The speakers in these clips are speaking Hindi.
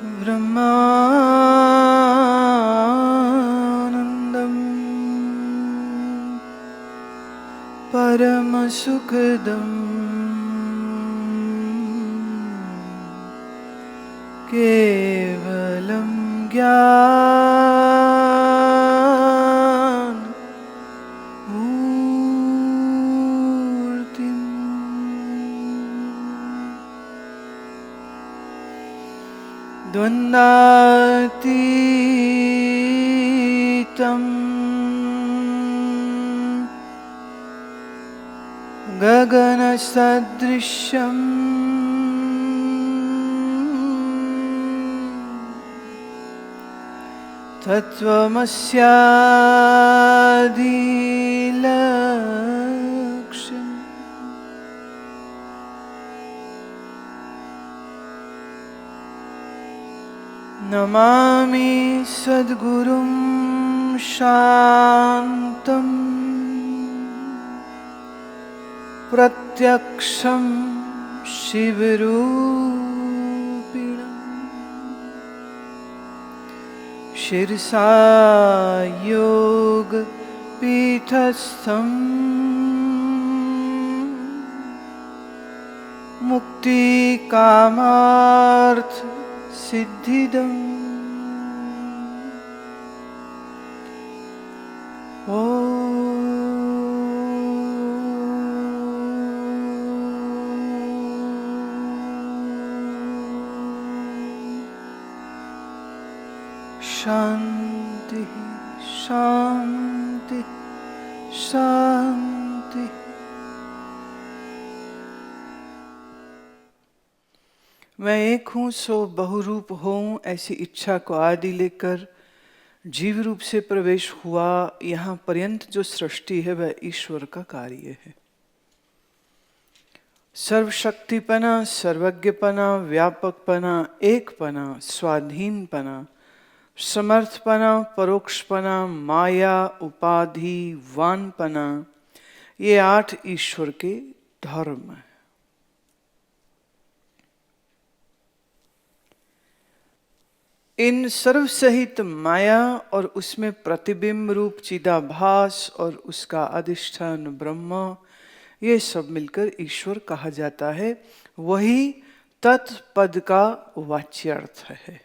ब्रह्मानन्दं परमसुखदं केवलं ज्ञानमूर्तिम् द्वन्द्वातीतं गगनसदृशं तत्त्वमस्यादिलक्ष्यम् नमामि सद्गुरुं शान्तं प्रत्यक्षं शिवरूपिणम् शिरसा योगपीठस्थं मुक्तिकामार्थ सिद्धिदम् शांति शांति शांति। मैं एक हूँ सो बहुरूप हूँ, ऐसी इच्छा को आदि लेकर जीव रूप से प्रवेश हुआ। यहाँ पर्यंत जो सृष्टि है वह ईश्वर का कार्य है। सर्वशक्तिपना, सर्वज्ञपना, व्यापकपना, एकपना, स्वाधीनपना, समर्थपना, परोक्षपना, माया, उपाधि, वानपना, ये 8 ईश्वर के धर्म हैं। इन सर्वसहित माया और उसमें प्रतिबिंब रूप चिदाभास और उसका अधिष्ठान ब्रह्म, ये सब मिलकर ईश्वर कहा जाता है। वही तत्पद का वाच्यार्थ है।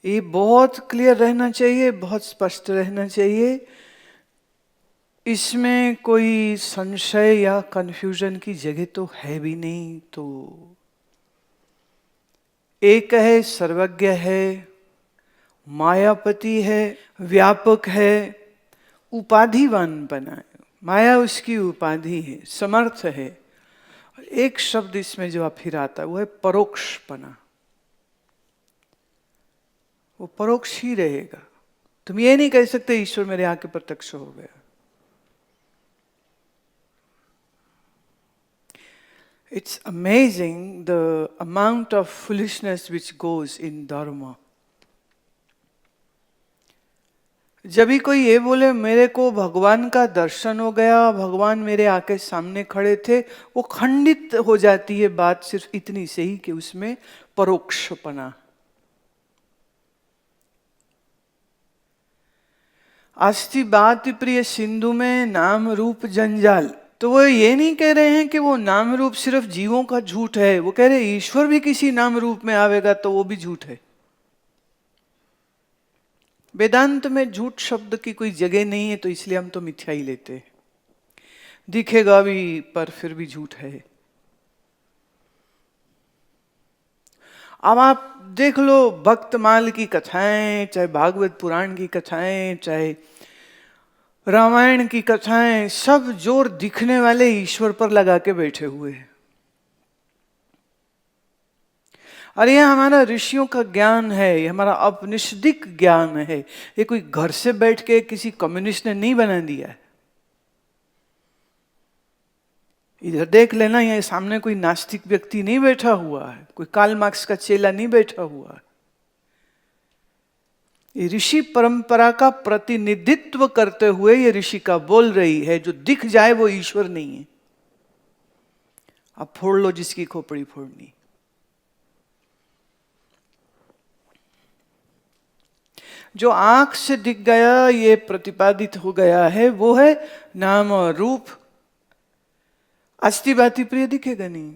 ये बहुत क्लियर रहना चाहिए, बहुत स्पष्ट रहना चाहिए। इसमें कोई संशय या कंफ्यूजन की जगह तो है भी नहीं। तो एक है, सर्वज्ञ है, मायापति है, व्यापक है, उपाधिवान बना है। माया उसकी उपाधि है, समर्थ है। और एक शब्द इसमें जो फिर आता है वो है परोक्षपना। वो परोक्ष ही रहेगा। तुम ये नहीं कह सकते ईश्वर मेरे आके प्रत्यक्ष हो गया। It's amazing the amount of foolishness which goes in dharma. जब भी कोई ये बोले मेरे को भगवान का दर्शन हो गया, भगवान मेरे आके सामने खड़े थे, वो खंडित हो जाती है बात सिर्फ इतनी से ही कि उसमें परोक्षपना। अस्ति बात प्रिय सिंधु में नाम रूप जंजाल। तो वो ये नहीं कह रहे हैं कि वो नाम रूप सिर्फ जीवों का झूठ है। वो कह रहे हैं ईश्वर भी किसी नाम रूप में आवेगा तो वो भी झूठ है। वेदांत में झूठ शब्द की कोई जगह नहीं है, तो इसलिए हम तो मिथ्या ही लेते हैं। दिखेगा भी पर फिर भी झूठ है। अब आप देख लो भक्तमाल की कथाएं, चाहे भागवत पुराण की कथाएं, चाहे रामायण की कथाएं, सब जोर दिखने वाले ईश्वर पर लगा के बैठे हुए हैं। और यह हमारा ऋषियों का ज्ञान है, ये हमारा औपनिषदिक ज्ञान है। ये कोई घर से बैठ के किसी कम्युनिस्ट ने नहीं बना दिया है। इधर देख लेना, यहाँ सामने कोई नास्तिक व्यक्ति नहीं बैठा हुआ है, कोई कार्ल मार्क्स का चेला नहीं बैठा हुआ है। ये ऋषि परंपरा का प्रतिनिधित्व करते हुए ये ऋषिका बोल रही है। जो दिख जाए वो ईश्वर नहीं है। अब फोड़ लो जिसकी खोपड़ी फोड़नी। जो आंख से दिख गया, ये प्रतिपादित हो गया है, वो है नाम और रूप। अस्थि भांति प्रिय दिखेगा नहीं।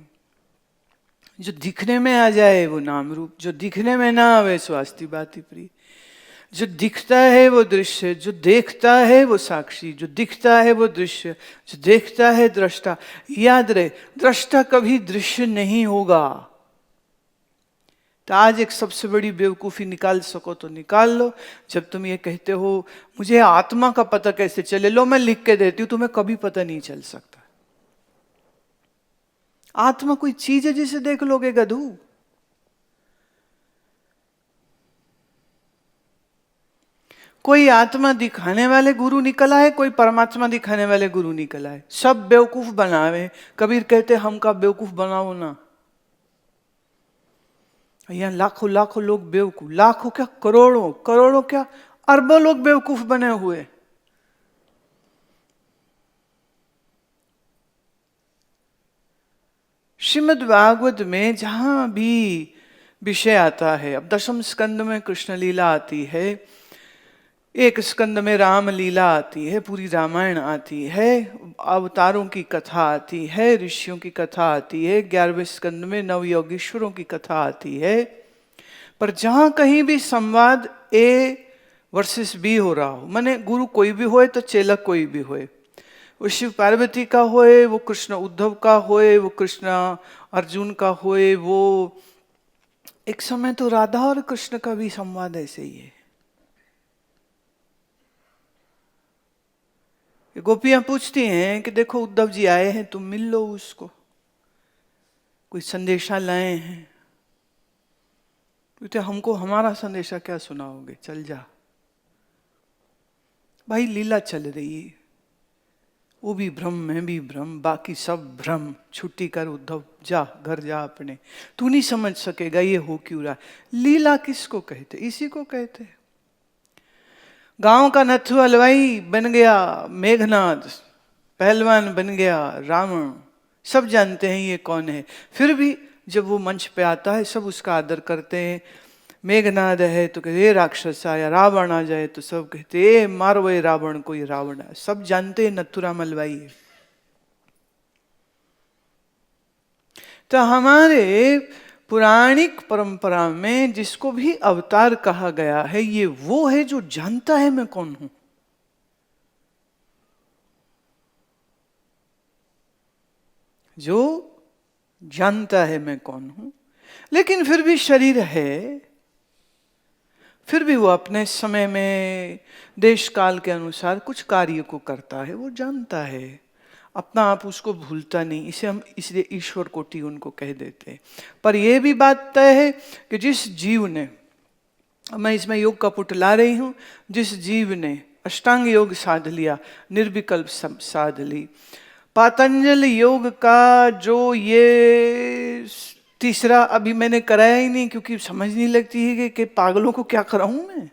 जो दिखने में आ जाए वो नाम रूप, जो दिखने में ना आवे सो अस्थि भांति प्रिय। जो दिखता है वो दृश्य, जो देखता है वो साक्षी, जो दिखता है वो दृश्य, जो देखता है दृष्टा। याद रहे, दृष्टा कभी दृश्य नहीं होगा। तो आज एक सबसे बड़ी बेवकूफी निकाल सको तो निकाल लो। जब तुम ये कहते हो मुझे आत्मा का पता कैसे चले, लो मैं लिख के देती हूं, तुम्हें कभी पता नहीं चल सकता। आत्मा कोई चीज है जिसे देख लोगे गधू? कोई आत्मा दिखाने वाले गुरु निकला है, कोई परमात्मा दिखाने वाले गुरु निकला है। सब बेवकूफ बनावे। कबीर कहते हमका बेवकूफ बनाओ ना। यहाँ लाखों लाखों लोग बेवकूफ, लाखों क्या करोड़ों, करोड़ों क्या अरबों लोग बेवकूफ बने हुए। श्रीमद् भागवत में जहां भी विषय आता है, अब दशम स्कंद में कृष्ण लीला आती है, एक स्कंद में राम लीला आती है, पूरी रामायण आती है, अवतारों की कथा आती है, ऋषियों की कथा आती है, 11वें स्कंद में नवयोगीश्वरों की कथा आती है। पर जहां कहीं भी संवाद ए वर्सेस बी हो रहा हो, माने गुरु कोई भी होए तो चेला कोई भी होए, वो शिव पार्वती का होए, वो कृष्ण उद्धव का होए, वो कृष्ण अर्जुन का होए, वो एक समय तो राधा और कृष्ण का भी संवाद ऐसे ही है। गोपियां पूछती हैं कि देखो उद्धव जी आए हैं, तुम मिल लो उसको, कोई संदेशा लाए हैं। कहते हमको हमारा संदेशा क्या सुनाओगे, चल जा। भाई लीला चल रही है, वो भी भ्रम, मैं भी भ्रम, बाकी सब भ्रम। छुट्टी कर उद्धव, जा घर जा अपने, तू नहीं समझ सकेगा ये हो क्यों रहा। लीला किसको कहते? इसी को कहते। गांव का नथु हलवाई बन गया मेघनाद, पहलवान बन गया रावण, सब जानते हैं ये कौन है। फिर भी जब वो मंच पे आता है सब उसका आदर करते हैं। मेघनाद है तो कहते ये राक्षस आया, रावण आ जाए तो सब कहते ए मारो ये रावण को, ये रावण है। सब जानते हैं नथुराम हलवाई है। तो हमारे पुराणिक परंपरा में जिसको भी अवतार कहा गया है, ये वो है जो जानता है मैं कौन हूं। जो जानता है मैं कौन हूं, लेकिन फिर भी शरीर है, फिर भी वो अपने समय में देश काल के अनुसार कुछ कार्य को करता है, वो जानता है, अपना आप उसको भूलता नहीं। इसे हम इसलिए ईश्वर कोटि उनको कह देते हैं। पर यह भी बात तय है कि जिस जीव ने, मैं इसमें योग का पुट ला रही हूं, जिस जीव ने अष्टांग योग साध लिया, निर्विकल्प साध ली, पातंजल योग का जो ये तीसरा अभी मैंने कराया ही नहीं, क्योंकि समझ नहीं लगती है कि पागलों को क्या कराऊं मैं।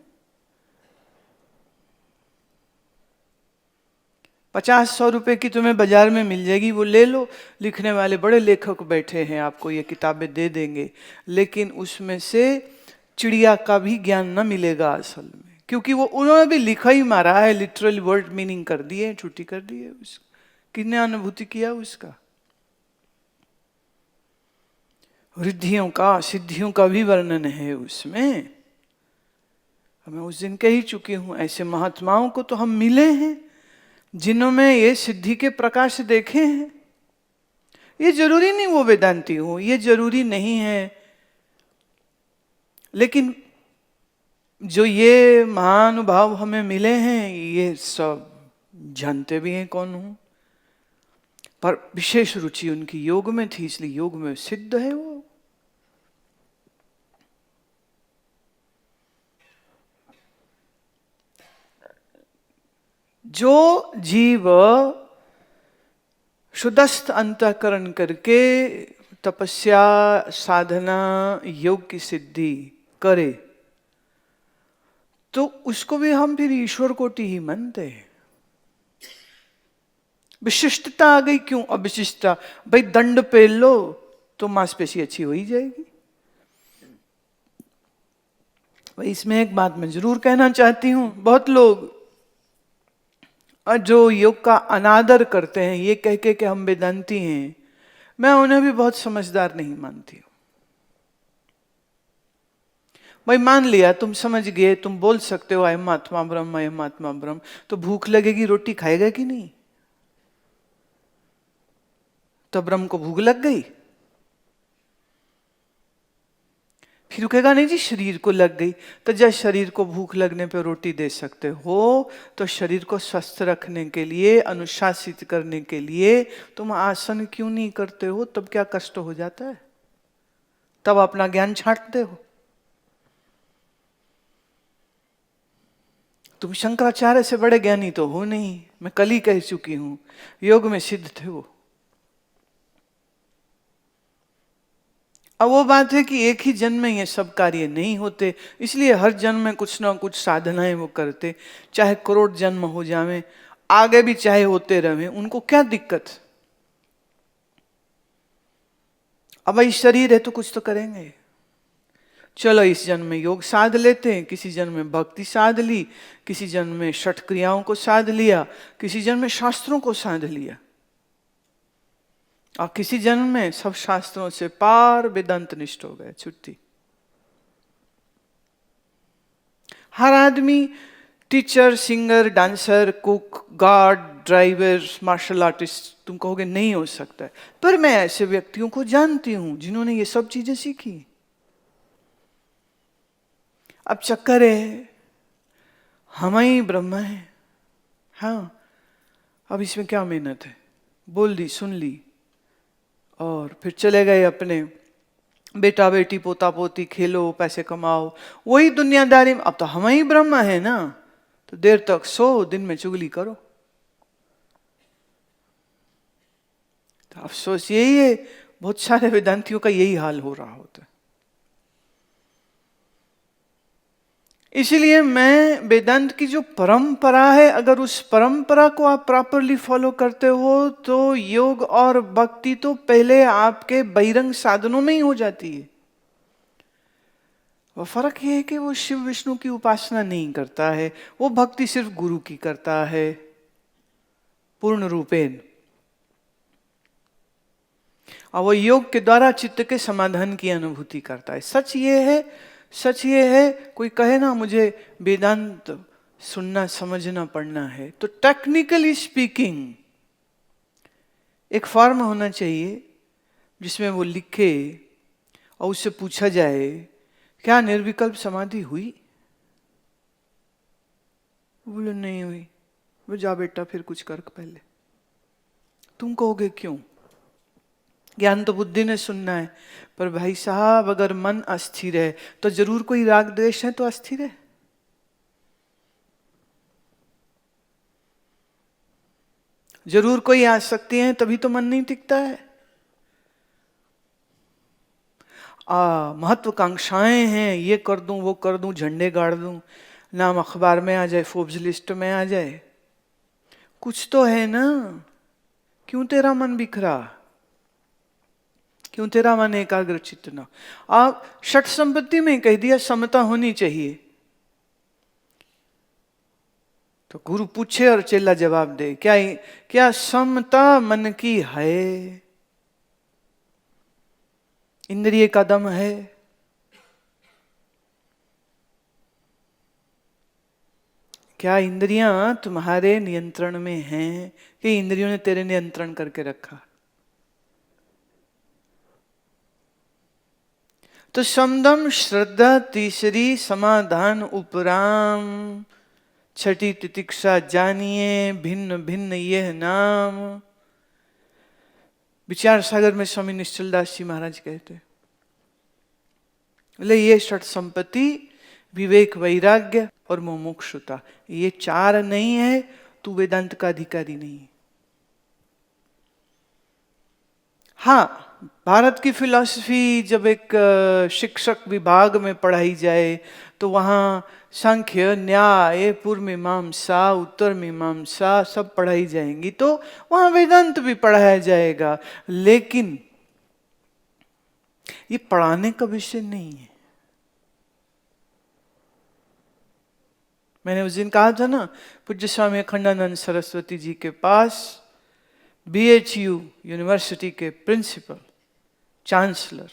50-100 रुपए की तुम्हें बाजार में मिल जाएगी, वो ले लो। लिखने वाले बड़े लेखक बैठे हैं, आपको ये किताबें दे देंगे, लेकिन उसमें से चिड़िया का भी ज्ञान न मिलेगा असल में, क्योंकि वो उन्होंने भी लिखा ही मारा है, लिटरल वर्ड मीनिंग कर दिए, छुट्टी कर दी है उसकी। कितने अनुभूति किया उसका। रिद्धियों का, सिद्धियों का भी वर्णन है उसमें। मैं उस दिन कह ही चुकी हूं, ऐसे महात्माओं को तो हम मिले हैं जिन्होंने ये सिद्धि के प्रकाश देखे हैं। ये जरूरी नहीं वो वेदांती हो, ये जरूरी नहीं है, लेकिन जो ये महानुभाव हमें मिले हैं ये सब जानते भी हैं कौन हूं, पर विशेष रुचि उनकी योग में थी, इसलिए योग में सिद्ध है वो। जो जीव शुद्धस्थ अंतःकरण करके तपस्या साधना योग की सिद्धि करे, तो उसको भी हम फिर ईश्वर कोटि ही मानते हैं। विशिष्टता आ गई, क्यों अविशिष्टता? भाई दंड पे लो तो मांसपेशी अच्छी हो ही जाएगी। भाई इसमें एक बात मैं जरूर कहना चाहती हूं, बहुत लोग जो योग का अनादर करते हैं ये कह के कि हम वेदांती हैं, मैं उन्हें भी बहुत समझदार नहीं मानती हूं। भाई मान लिया तुम समझ गए, तुम बोल सकते हो अयम आत्मा ब्रह्म, अयम आत्मा ब्रह्म, तो भूख लगेगी, रोटी खाएगा कि नहीं? तो ब्रह्म को भूख लग गई, फिर कहेगा नहीं जी शरीर को लग गई। तो जब शरीर को भूख लगने पे रोटी दे सकते हो, तो शरीर को स्वस्थ रखने के लिए, अनुशासित करने के लिए तुम आसन क्यों नहीं करते हो? तब क्या कष्ट हो जाता है? तब अपना ज्ञान छांटते हो। तुम शंकराचार्य से बड़े ज्ञानी तो हो नहीं, मैं कल ही कह चुकी हूं, योग में सिद्ध थे वो। अब वो बात है कि एक ही जन्म में ये सब कार्य नहीं होते, इसलिए हर जन्म में कुछ ना कुछ साधनाएं वो करते, चाहे करोड़ जन्म हो जावे, आगे भी चाहे होते रहे, उनको क्या दिक्कत? अब भाई शरीर है तो कुछ तो करेंगे। चलो इस जन्म में योग साध लेते हैं, किसी जन्म में भक्ति साध ली, किसी जन्म में षट क्रियाओं को साध लिया, किसी जन्म में शास्त्रों को साध लिया, और किसी जन्म में सब शास्त्रों से पार वेदांत निष्ठ हो गए, छुट्टी। हर आदमी teacher, singer, dancer, cook, guard, driver, martial artist तुम कहोगे नहीं हो सकता है, पर मैं ऐसे व्यक्तियों को जानती हूं जिन्होंने ये सब चीजें सीखी। अब चक्कर है हम ही ब्रह्म है, हाँ, अब इसमें क्या मेहनत है? बोल दी, सुन ली, और फिर चले गए अपने बेटा बेटी पोता पोती, खेलो पैसे कमाओ, वही दुनियादारी में। अब तो हम ही ब्रह्म है ना, तो देर तक सो, दिन में चुगली करो। तो अफसोस यही है, बहुत सारे वेदांतियों का यही हाल हो रहा होता है। इसलिए मैं वेदांत की जो परंपरा है, अगर उस परंपरा को आप प्रॉपरली फॉलो करते हो तो योग और भक्ति तो पहले आपके बहिरंग साधनों में ही हो जाती है। वो फर्क ये है कि वो शिव विष्णु की उपासना नहीं करता है, वो भक्ति सिर्फ गुरु की करता है पूर्ण रूपेण, और वो योग के द्वारा चित्त के समाधान की अनुभूति करता है। सच ये है, सच ये है, कोई कहे ना मुझे वेदांत सुनना समझना पढ़ना है, तो टेक्निकली स्पीकिंग एक फॉर्म होना चाहिए जिसमें वो लिखे और उससे पूछा जाए क्या निर्विकल्प समाधि हुई? बोले नहीं हुई। वो जा बेटा फिर कुछ कर पहले। तुम कहोगे क्यों? ज्ञान तो बुद्धि ने सुनना है, पर भाई साहब अगर मन अस्थिर है तो जरूर कोई राग द्वेष है तो अस्थिर है। जरूर कोई आसक्ति है, तभी तो मन नहीं टिकता है। महत्वाकांक्षाएं हैं, ये कर दूं वो कर दूं, झंडे गाड़ दूं, नाम अखबार में आ जाए, फोर्ब्स लिस्ट में आ जाए, कुछ तो है ना। क्यों तेरा मन बिखरा? क्यों तेरा मन एकाग्र चित्त न? आप षट संपत्ति में कह दिया समता होनी चाहिए, तो गुरु पूछे और चेला जवाब दे, क्या समता मन की है? इंद्रिय का दम है? क्या इंद्रियां तुम्हारे नियंत्रण में हैं कि इंद्रियों ने तेरे नियंत्रण करके रखा? तो समदम श्रद्धा तीसरी, समाधान उपराम, छठी तितिक्षा जानिए, भिन्न भिन्न यह नाम। विचार सागर में स्वामी निश्चल दास जी महाराज कहते, बोले ये षट संपत्ति, विवेक, वैराग्य और मुमुक्षुता, ये चार नहीं है तू वेदांत का अधिकारी नहीं। हाँ, भारत की फिलॉसफी जब एक शिक्षक विभाग में पढ़ाई जाए तो वहाँ सांख्य, न्याय, पूर्व मीमांसा, उत्तर मीमांसा सब पढ़ाई जाएंगी, तो वहाँ वेदांत भी पढ़ाया जाएगा। लेकिन ये पढ़ाने का विषय नहीं है। मैंने उस दिन कहा था ना, पूज्य स्वामी अखंडानंद सरस्वती जी के पास BHU यूनिवर्सिटी के प्रिंसिपल, चांसलर,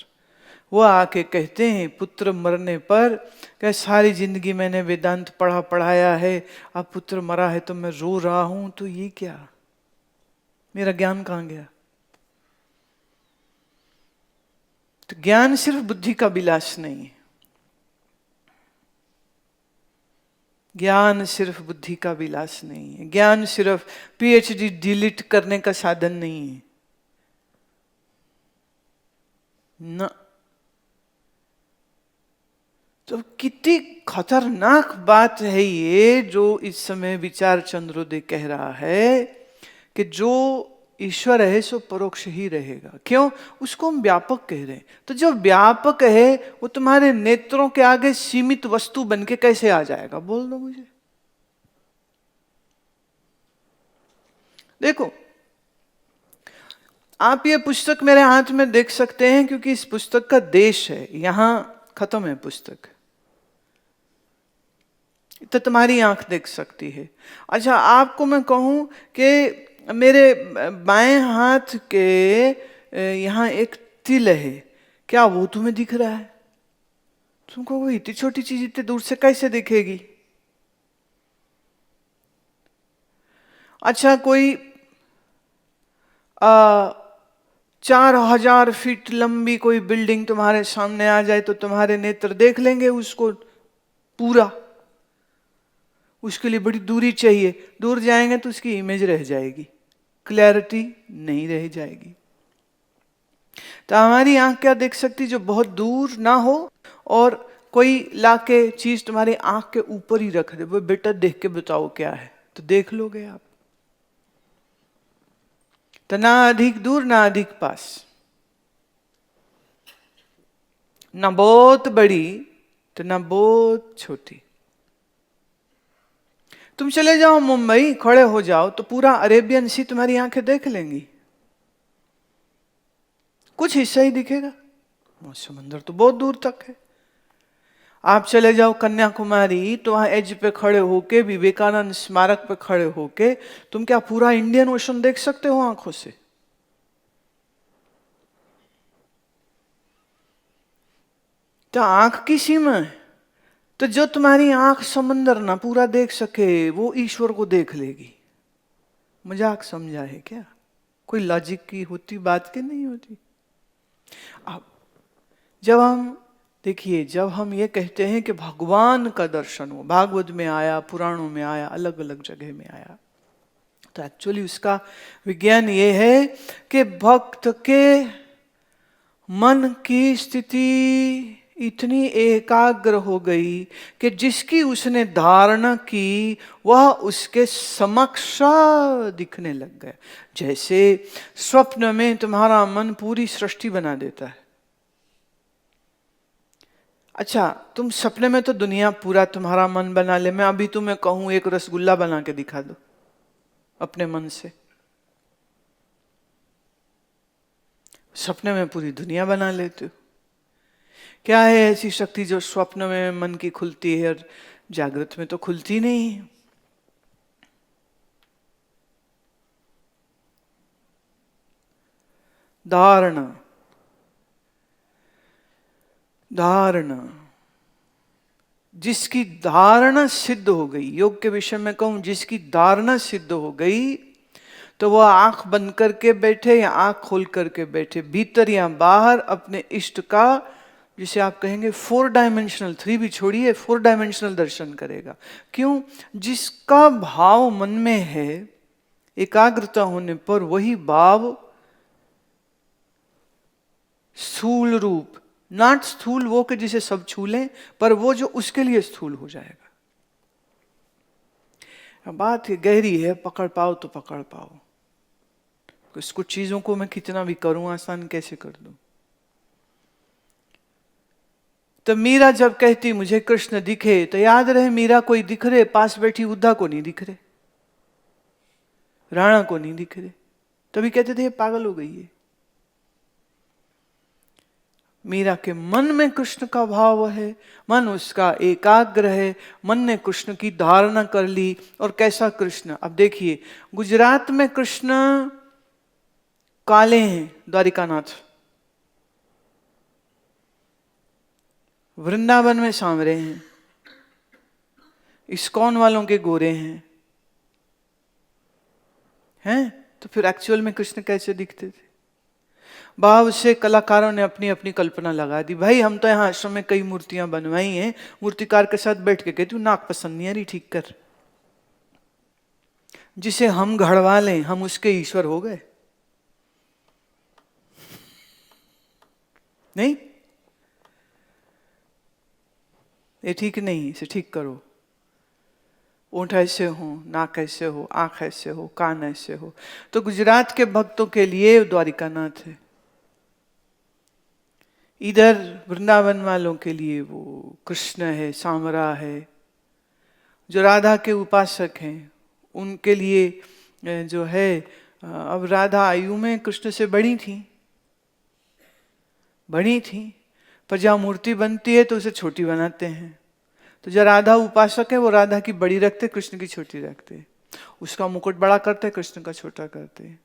वो आके कहते हैं पुत्र मरने पर कि सारी जिंदगी मैंने वेदांत पढ़ाया है, अब पुत्र मरा है तो मैं रो रहा हूं, तो ये क्या, मेरा ज्ञान कहाँ गया? तो ज्ञान सिर्फ बुद्धि का विलास नहीं है, ज्ञान सिर्फ बुद्धि का विलास नहीं है, ज्ञान सिर्फ PhD डिलीट करने का साधन नहीं है ना। तो कितनी खतरनाक बात है ये जो इस समय विचार चंद्रोदय कह रहा है कि जो ईश्वर है सो परोक्ष ही रहेगा। क्यों? उसको हम व्यापक कह रहे हैं। तो जो व्यापक है वो तुम्हारे नेत्रों के आगे सीमित वस्तु बन के कैसे आ जाएगा? बोल दो मुझे। देखो, आप ये पुस्तक मेरे हाथ में देख सकते हैं क्योंकि इस पुस्तक का देश है, यहां खत्म है पुस्तक, तो तुम्हारी आंख देख सकती है। अच्छा, आपको मैं कहूं कि मेरे बाएं हाथ के यहां एक तिल है, क्या वो तुम्हें दिख रहा है? तुमको वो इतनी छोटी चीज इतनी दूर से कैसे दिखेगी? अच्छा, कोई 4000 फीट लंबी कोई बिल्डिंग तुम्हारे सामने आ जाए तो तुम्हारे नेत्र देख लेंगे उसको पूरा? उसके लिए बड़ी दूरी चाहिए, दूर जाएंगे तो उसकी इमेज रह जाएगी, क्लैरिटी नहीं रह जाएगी। तो हमारी आंख क्या देख सकती जो बहुत दूर ना हो, और कोई लाके चीज तुम्हारी आंख के ऊपर ही रख दे, वो बेटा देख के बताओ क्या है, तो देख लोगे आप। तो ना अधिक दूर ना अधिक पास, ना बहुत बड़ी तो ना बहुत छोटी। तुम चले जाओ मुंबई, खड़े हो जाओ तो पूरा अरेबियन सी तुम्हारी आंखें देख लेंगी, कुछ हिस्सा ही दिखेगा, वो समंदर तो बहुत दूर तक है। आप चले जाओ कन्याकुमारी तो वहां एज पे खड़े होके, विवेकानंद स्मारक पे खड़े होके तुम क्या पूरा इंडियन ओशन देख सकते हो आंखों से? तो आंख की सीमा है। तो जो तुम्हारी आंख समंदर ना पूरा देख सके वो ईश्वर को देख लेगी। मजाक समझा है क्या? कोई लॉजिक की होती बात की नहीं होती। अब जब हम देखिए, जब हम ये कहते हैं कि भगवान का दर्शन हो, भागवत में आया, पुराणों में आया, अलग अलग जगह में आया, तो एक्चुअली उसका विज्ञान ये है कि भक्त के मन की स्थिति इतनी एकाग्र हो गई कि जिसकी उसने धारणा की वह उसके समक्ष दिखने लग गया। जैसे स्वप्न में तुम्हारा मन पूरी सृष्टि बना देता है। अच्छा, तुम सपने में तो दुनिया पूरा तुम्हारा मन बना ले, मैं अभी तुम्हें कहूं एक रसगुल्ला बना के दिखा दो अपने मन से, सपने में पूरी दुनिया बना लेते हो। क्या है ऐसी शक्ति जो स्वप्न में मन की खुलती है और जागृत में तो खुलती नहीं है? धारणा, धारणा, जिसकी धारणा सिद्ध हो गई, योग के विषय में कहूं जिसकी धारणा सिद्ध हो गई, तो वह आंख बंद करके बैठे या आंख खोल करके बैठे, भीतर या बाहर अपने इष्ट का, जिसे आप कहेंगे 4 डायमेंशनल, 3 भी छोड़िए, 4 डायमेंशनल दर्शन करेगा। क्यों? जिसका भाव मन में है, एकाग्रता होने पर वही भाव स्थूल रूप, नॉट स्थूल वो कि जिसे सब छू लें, पर वो जो उसके लिए स्थूल हो जाएगा। बात गहरी है, पकड़ पाओ तो पकड़ पाओ। कुछ चीजों को मैं कितना भी करूं आसान कैसे कर दूं। तो मीरा जब कहती मुझे कृष्ण दिखे, तो याद रहे मीरा कोई दिख रहे, पास बैठी उद्धा को नहीं दिख रहे, राणा को नहीं दिख रहे, तभी कहते थे ये पागल हो गई है। मीरा के मन में कृष्ण का भाव है, मन उसका एकाग्र है, मन ने कृष्ण की धारणा कर ली। और कैसा कृष्ण, अब देखिए गुजरात में कृष्ण काले हैं, द्वारिकानाथ, वृंदावन में सांवरे हैं, इस्कॉन वालों के गोरे हैं तो फिर एक्चुअल में कृष्ण कैसे दिखते थे? भाव से कलाकारों ने अपनी अपनी कल्पना लगा दी। भाई हम तो यहाँ आश्रम में कई मूर्तियां बनवाई हैं, मूर्तिकार के साथ बैठ के कहती हूँ नाक पसंद नहीं आ रही, ठीक कर। जिसे हम घड़वा लें हम उसके ईश्वर हो गए, नहीं ये ठीक नहीं, इसे ठीक करो। ओंठ ऐसे हो, नाक ऐसे हो, आंख ऐसे हो, कान ऐसे हो। तो गुजरात के भक्तों के लिए द्वारिकानाथ है, इधर वृंदावन वालों के लिए वो कृष्ण है, सांवरा है। जो राधा के उपासक हैं उनके लिए जो है, अब राधा आयु में कृष्ण से बड़ी थी, पर जहाँ मूर्ति बनती है तो उसे छोटी बनाते हैं। तो जो राधा उपासक है वो राधा की बड़ी रखते, कृष्ण की छोटी रखते, उसका मुकुट बड़ा करते, कृष्ण का छोटा करते।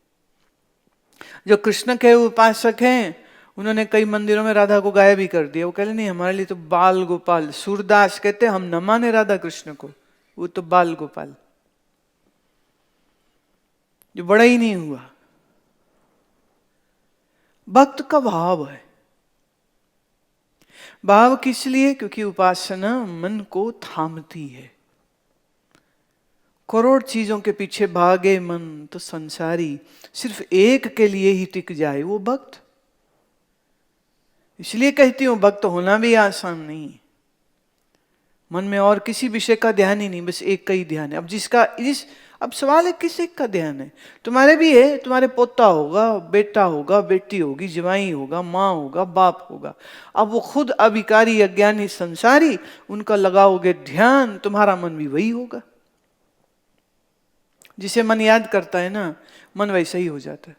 जो कृष्ण के उपासक हैं उन्होंने कई मंदिरों में राधा को गायब भी कर दिया। वो कहते नहीं हमारे लिए तो बाल गोपाल, सूरदास कहते हम न माने राधा कृष्ण को, वो तो बाल गोपाल, जो बड़ा ही नहीं हुआ। भक्त का भाव है, भाव किस लिए? क्योंकि उपासना मन को थामती है। करोड़ चीजों के पीछे भागे मन तो संसारी, सिर्फ एक के लिए ही टिक जाए वो भक्त। इसलिए कहती हूं भक्त होना भी आसान नहीं। मन में और किसी विषय का ध्यान ही नहीं, बस एक का ही ध्यान है। अब सवाल है किस एक का ध्यान है? तुम्हारे भी है, तुम्हारे पोता होगा, बेटा होगा, बेटी होगी, जवाई होगा, माँ होगा, बाप होगा। अब वो खुद अभिकारी अज्ञानी संसारी, उनका लगाओगे ध्यान, तुम्हारा मन भी वही होगा। जिसे मन याद करता है ना, मन वैसा ही हो जाता है।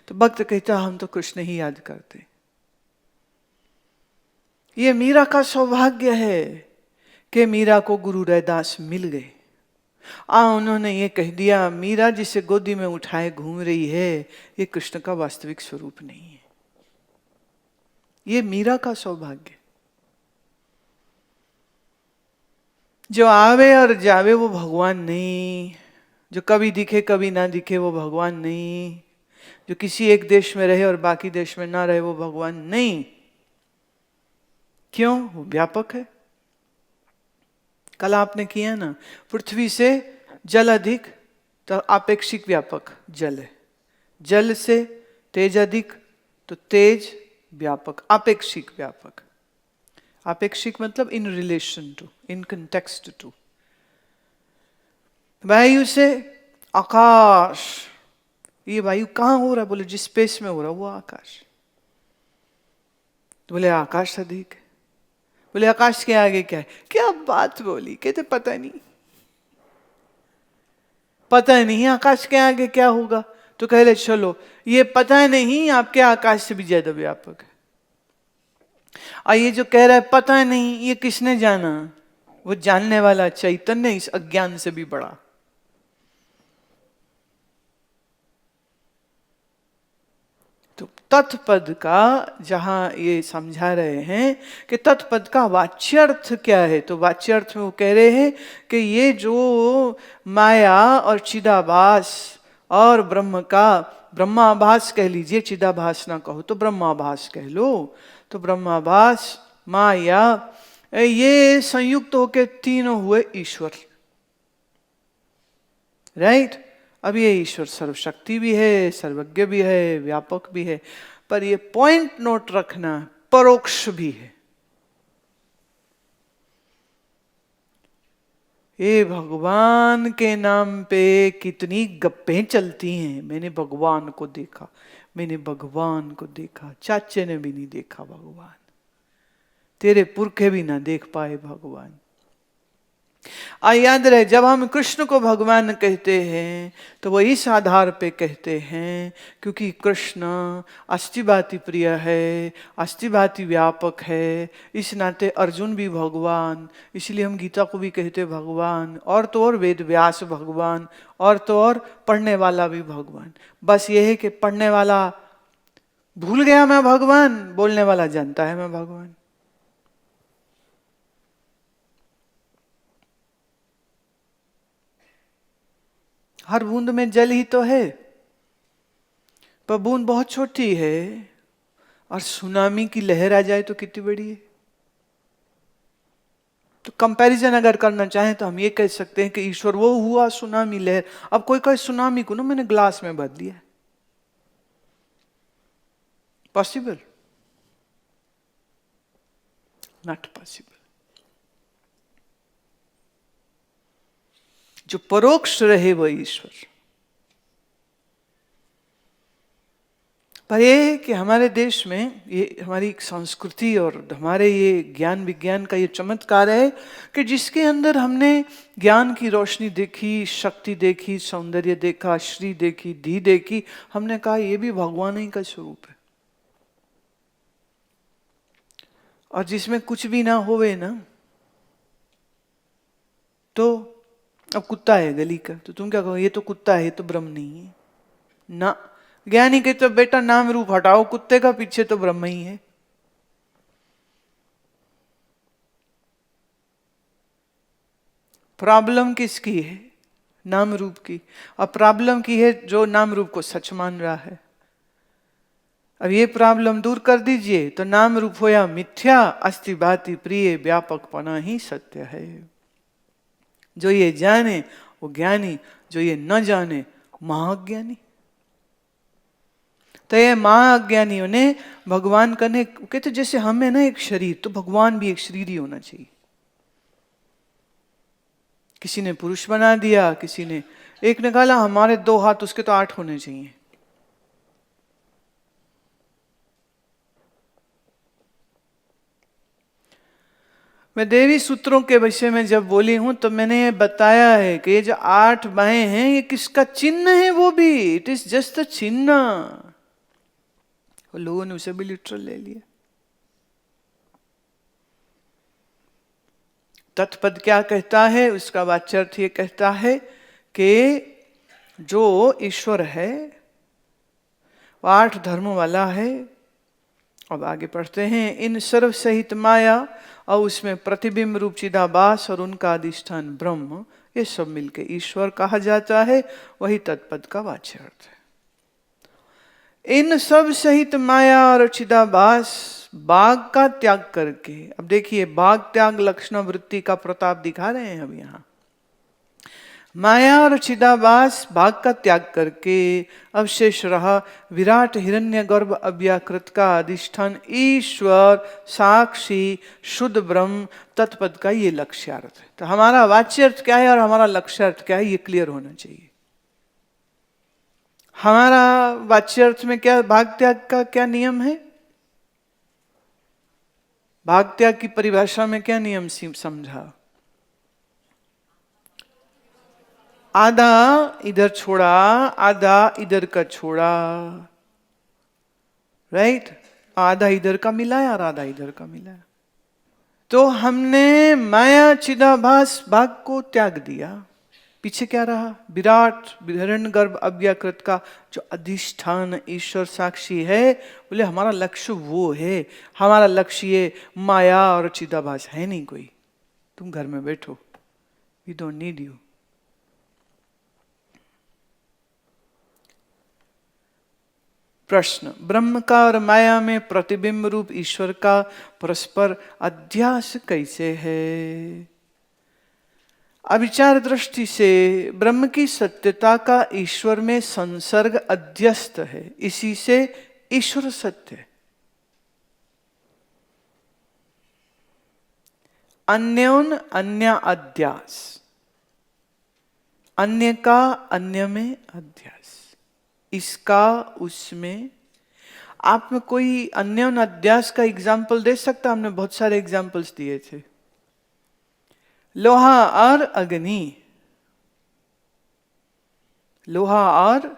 तो भक्त कहता हम तो कृष्ण ही याद करते। ये मीरा का सौभाग्य है कि मीरा को गुरु रैदास मिल गए। उन्होंने ये कह दिया मीरा जिसे गोदी में उठाए घूम रही है ये कृष्ण का वास्तविक स्वरूप नहीं है। ये मीरा का सौभाग्य। जो आवे और जावे वो भगवान नहीं, जो कभी दिखे कभी ना दिखे वो भगवान नहीं, जो किसी एक देश में रहे और बाकी देश में ना रहे वो भगवान नहीं। क्यों? वो व्यापक है। कल आपने किया ना, पृथ्वी से जल अधिक तो आपेक्षिक व्यापक जल है, जल से तेज अधिक तो तेज व्यापक, आपेक्षिक व्यापक। आपेक्षिक मतलब in relation to, in context to. वायु से आकाश, ये वायु कहाँ हो रहा? बोले जिस स्पेस में हो रहा वो आकाश। तो बोले आकाश अधिक है। बोले आकाश के आगे क्या है? क्या बात बोली, कहते पता नहीं, पता नहीं आकाश के आगे क्या होगा। तो कह ले चलो ये पता नहीं आपके आकाश से भी ज्यादा व्यापक है। और ये जो कह रहा है पता नहीं, ये किसने जाना? वो जानने वाला चैतन्य इस अज्ञान से भी बड़ा। तो तत्पद का जहां ये समझा रहे हैं कि तत्पद का वाच्यर्थ क्या है, तो वाच्यर्थ में वो कह रहे हैं कि ये जो माया और चिदाभास और ब्रह्म का, ब्रह्माभास कह लीजिए, चिदाभास ना कहो तो ब्रह्माभास कह लो। तो ब्रह्माभास, माया, ये संयुक्त होकर तीनों हुए ईश्वर, राइट। अब ये ईश्वर सर्वशक्ति भी है, सर्वज्ञ भी है, व्यापक भी है, पर ये पॉइंट नोट रखना परोक्ष भी है। ये भगवान के नाम पे कितनी गप्पें चलती हैं। मैंने भगवान को देखा, मैंने भगवान को देखा। चाचे ने भी नहीं देखा भगवान, तेरे पुरखे भी ना देख पाए भगवान। याद रहे, जब हम कृष्ण को भगवान कहते हैं तो वो इस आधार पे कहते हैं क्योंकि कृष्ण अस्तिभाति प्रिय है, अस्तिभाति व्यापक है। इस नाते अर्जुन भी भगवान, इसलिए हम गीता को भी कहते भगवान, और तो और वेद व्यास भगवान, और तो और पढ़ने वाला भी भगवान। बस ये है कि पढ़ने वाला भूल गया मैं भगवान, बोलने वाला जानता है मैं भगवान। हर बूंद में जल ही तो है, पर बूंद बहुत छोटी है, और सुनामी की लहर आ जाए तो कितनी बड़ी है। तो कंपैरिजन अगर करना चाहें तो हम ये कह सकते हैं कि ईश्वर वो हुआ सुनामी लहर। अब कोई कहे सुनामी को ना मैंने ग्लास में भर दिया, पॉसिबल? Not possible. जो परोक्ष रहे वो ईश्वर। पर यह है कि हमारे देश में ये हमारी संस्कृति और हमारे ये ज्ञान विज्ञान का ये चमत्कार है कि जिसके अंदर हमने ज्ञान की रोशनी देखी, शक्ति देखी, सौंदर्य देखा, श्री देखी, धी देखी, हमने कहा ये भी भगवान ही का स्वरूप है। और जिसमें कुछ भी ना होवे ना, तो अब कुत्ता है गली का, तो तुम क्या कहो, ये तो कुत्ता है, ये तो ब्रह्म नहीं है ना। ज्ञानी कहते तो बेटा नाम रूप हटाओ कुत्ते का, पीछे तो ब्रह्म ही है। प्रॉब्लम किसकी है? नाम रूप की। और प्रॉब्लम की है जो नाम रूप को सच मान रहा है। अब ये प्रॉब्लम दूर कर दीजिए तो नाम रूप होया मिथ्या, अस्ति भाति प्रिय, व्यापकपना ही सत्य है। जो ये जाने वो ज्ञानी, जो ये न जाने महाज्ञानी। तो ये महाअज्ञानियों ने भगवान करने कहते जैसे हमें ना एक शरीर, तो भगवान भी एक शरीर ही होना चाहिए। किसी ने पुरुष बना दिया, किसी ने, एक ने कहा हमारे 2 हाथ, उसके तो 8 होने चाहिए। मैं देवी सूत्रों के विषय में जब बोली हूं तो मैंने ये बताया है कि ये जो 8 बाहें हैं ये किसका चिन्ह है? वो भी इट इज जस्ट अ चिन्ह। लोगों ने उसे भी लिटरल ले लिया। तत्पद क्या कहता है? उसका वाच्यार्थ ये कहता है कि जो ईश्वर है वो 8 धर्मों वाला है। अब आगे पढ़ते हैं, इन सर्व सहित माया और उसमें प्रतिबिंब रूप चिदाभास और उनका अधिष्ठान ब्रह्म, ये सब मिलके ईश्वर कहा जाता है। वही तत्पद का वाच्यार्थ है। इन सब सहित माया और चिदाभास, बाघ का त्याग करके, अब देखिए बाघ त्याग लक्षण वृत्ति का प्रताप दिखा रहे हैं अब यहां। माया और चिदाभास भाग का त्याग करके अब शेष रहा विराट हिरण्यगर्भ अव्याकृत का अधिष्ठान ईश्वर साक्षी शुद्ध ब्रह्म। तत्पद का ये लक्ष्यार्थ है। तो हमारा वाच्यार्थ क्या है और हमारा लक्ष्यार्थ क्या है, ये क्लियर होना चाहिए। हमारा वाच्यार्थ में क्या, भाग त्याग का क्या नियम है? भाग त्याग की परिभाषा में क्या नियम समझा? आधा इधर छोड़ा, आधा इधर का छोड़ा, राइट? आधा इधर का मिलाया और आधा इधर का मिलाया। तो हमने माया चिदाभास भाग को त्याग दिया। पीछे क्या रहा? विराट हिरण्यगर्भ अव्याकृत का जो अधिष्ठान ईश्वर साक्षी है। बोले हमारा लक्ष्य वो है। हमारा लक्ष्य ये माया और चिदाभास है नहीं कोई। तुम घर में बैठो, वी डोंट नीड यू। प्रश्न, ब्रह्म का और माया में प्रतिबिंब रूप ईश्वर का परस्पर अध्यास कैसे है? अविचार दृष्टि से ब्रह्म की सत्यता का ईश्वर में संसर्ग अध्यस्त है, इसी से ईश्वर सत्य है। अन्योन अन्य अध्यास, अन्य का अन्य में अध्यास, इसका उसमें। आप में कोई अन्य और अध्यास का एग्जाम्पल दे सकता? हमने बहुत सारे एग्जाम्पल्स दिए थे। लोहा और अग्नि, लोहा और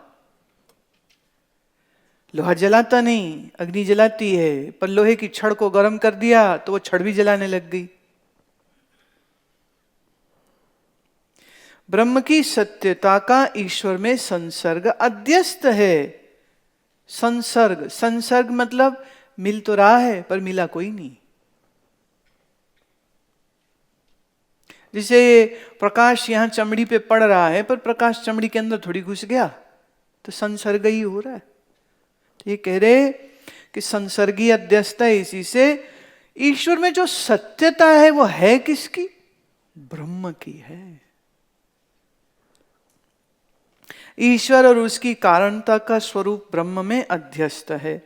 लोहा जलाता नहीं, अग्नि जलाती है, पर लोहे की छड़ को गर्म कर दिया तो वो छड़ भी जलाने लग गई। ब्रह्म की सत्यता का ईश्वर में संसर्ग अध्यस्त है। संसर्ग, संसर्ग मतलब मिल तो रहा है पर मिला कोई नहीं। जैसे प्रकाश यहां चमड़ी पे पड़ रहा है पर प्रकाश चमड़ी के अंदर थोड़ी घुस गया, तो संसर्ग ही हो रहा है। तो ये कह रहे कि संसर्गी अध्यस्त है। इसी से ईश्वर में जो सत्यता है वो है किसकी? ब्रह्म की है। ईश्वर और उसकी कारणता का स्वरूप ब्रह्म में अध्यस्त है,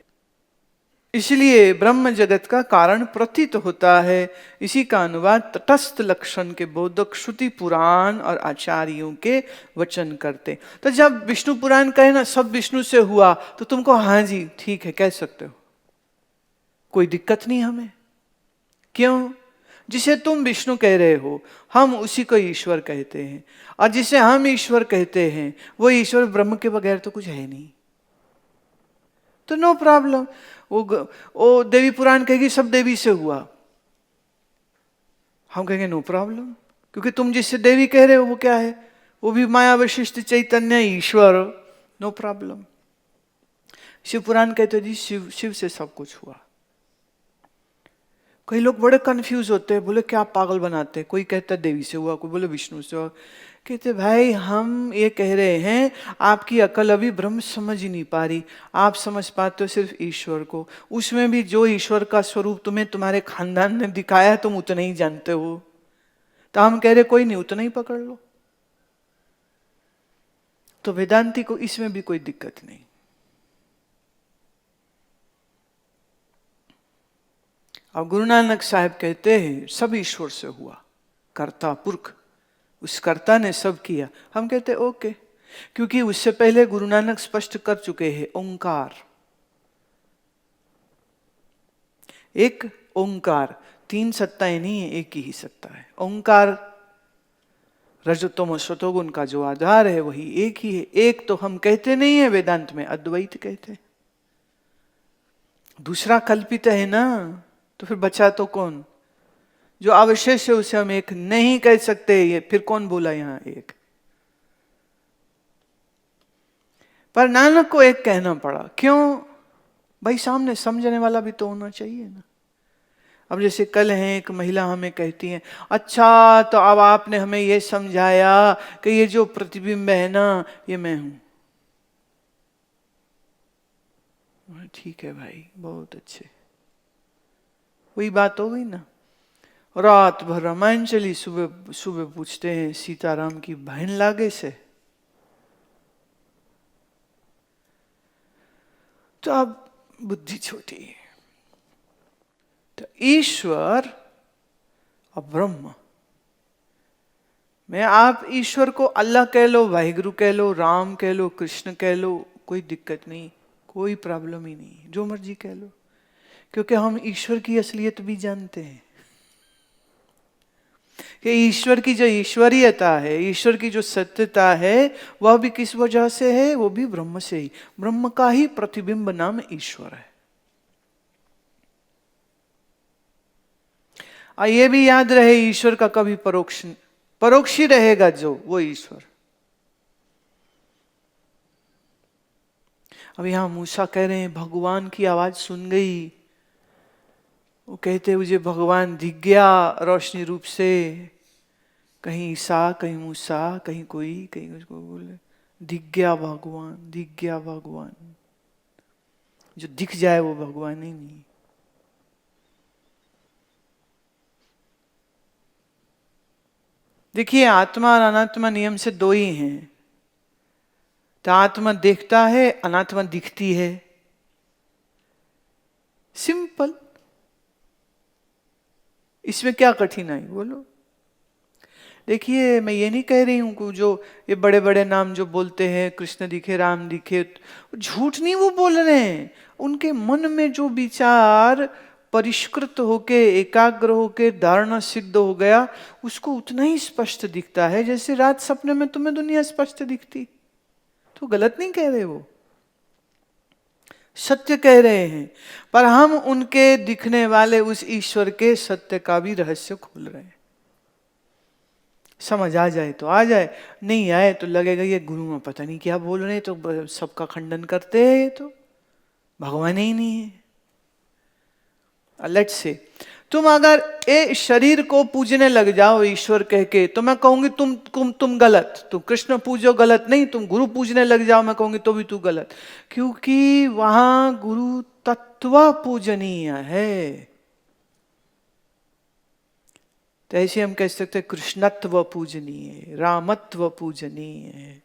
इसलिए ब्रह्म जगत का कारण प्रतीत होता है। इसी का अनुवाद तटस्थ लक्षण के बोधक श्रुति पुराण और आचार्यों के वचन करते। तो जब विष्णु पुराण कहे ना सब विष्णु से हुआ, तो तुमको हाँ जी ठीक है कह सकते हो, कोई दिक्कत नहीं हमें। क्यों? जिसे तुम विष्णु कह रहे हो हम उसी को ईश्वर कहते हैं, और जिसे हम ईश्वर कहते हैं वो ईश्वर ब्रह्म के बगैर तो कुछ है नहीं। तो नो प्रॉब्लम। वो देवी पुराण कहेगी सब देवी से हुआ, हम कहेंगे नो प्रॉब्लम, क्योंकि तुम जिससे देवी कह रहे हो वो क्या है? वो भी माया विशिष्ट चैतन्य ईश्वर, नो प्रॉब्लम। शिव पुराण कहते जी शिव शिव से सब कुछ हुआ। कई लोग बड़े कंफ्यूज होते हैं, बोले क्या पागल बनाते हैं, कोई कहता है देवी से हुआ, कोई बोले विष्णु से हुआ। कहते भाई हम ये कह रहे हैं आपकी अकल अभी ब्रह्म समझ ही नहीं पा रही, आप समझ पाते हो सिर्फ ईश्वर को। उसमें भी जो ईश्वर का स्वरूप तुम्हें तुम्हारे खानदान ने दिखाया है तुम उतना ही जानते हो। तो हम कह रहे कोई नहीं, उतना ही पकड़ लो। तो वेदांती को इसमें भी कोई दिक्कत नहीं। अब गुरु नानक साहब कहते हैं सब ईश्वर से हुआ, कर्ता पुरख, उस कर्ता ने सब किया। हम कहते ओके, क्योंकि उससे पहले गुरु नानक स्पष्ट कर चुके हैं ओंकार, एक ओंकार, तीन सत्ताएं नहीं है, एक ही सत्ता है। ओंकार रजतम सतोगुण का जो आधार है वही एक ही है। एक तो हम कहते नहीं है, वेदांत में अद्वैत कहते हैं, दूसरा कल्पित है ना, तो फिर बचा तो कौन? जो अवशेष है उसे हम एक नहीं कह सकते, ये फिर कौन बोला यहां एक? पर नानक को एक कहना पड़ा, क्यों भाई? सामने समझने वाला भी तो होना चाहिए ना। अब जैसे कल है एक महिला हमें कहती है, अच्छा तो अब आपने हमें यह समझाया कि ये जो प्रतिबिंब है ना ये मैं हूं। ठीक है भाई, बहुत अच्छे, वही बात हो गई ना। रात भर रामायण चली, सुबह सुबह पूछते हैं सीताराम की बहन लागे से। तो अब बुद्धि छोटी है। तो ईश्वर और ब्रह्म में आप ईश्वर को अल्लाह कह लो, वाहिगुरु कह लो, राम कह लो, कृष्ण कह लो, कोई दिक्कत नहीं, कोई प्रॉब्लम ही नहीं, जो मर्जी कह लो, क्योंकि हम ईश्वर की असलियत भी जानते हैं कि ईश्वर की जो ईश्वरीयता है, ईश्वर की जो सत्यता है वह भी किस वजह से है? वो भी ब्रह्म से ही। ब्रह्म का ही प्रतिबिंब नाम ईश्वर है। और ये भी याद रहे ईश्वर का कभी परोक्ष ही रहेगा, जो वो ईश्वर। अब यहां मूसा कह रहे हैं भगवान की आवाज सुन गई, वो कहते मुझे भगवान दिख गया रोशनी रूप से, कहीं ईसा कहीं मूसा कहीं कोई कहीं कुछ बोले, दिख गया भगवान, दिख गया भगवान। जो दिख जाए वो भगवान ही नहीं। देखिए आत्मा और अनात्मा नियम से दो ही हैं। तो आत्मा देखता है, अनात्मा दिखती है, सिंपल। इसमें क्या कठिनाई बोलो? देखिए मैं ये नहीं कह रही हूं कि जो ये बड़े बड़े नाम जो बोलते हैं कृष्ण दिखे राम दिखे, झूठ नहीं वो बोल रहे हैं। उनके मन में जो विचार परिष्कृत होके एकाग्र होके धारणा सिद्ध हो गया, उसको उतना ही स्पष्ट दिखता है जैसे रात सपने में तुम्हें दुनिया स्पष्ट दिखती। तो गलत नहीं कह रहे, वो सत्य कह रहे हैं, पर हम उनके दिखने वाले उस ईश्वर के सत्य का भी रहस्य खोल रहे हैं। समझ आ जाए तो आ जाए, नहीं आए तो लगेगा ये गुरु में पता नहीं क्या बोल रहे हैं, तो सबका खंडन करते हैं, ये तो भगवान ही नहीं है। लेट्स से तुम अगर ए शरीर को पूजने लग जाओ ईश्वर कह के, तो मैं कहूंगी तुम गलत, तुम कृष्ण पूजो गलत नहीं, तुम गुरु पूजने लग जाओ मैं कहूंगी तो भी तू गलत, क्योंकि वहां गुरु तत्व पूजनीय है। तो ऐसे हम कह सकते हैं कृष्णत्व पूजनीय, रामत्व पूजनीय है।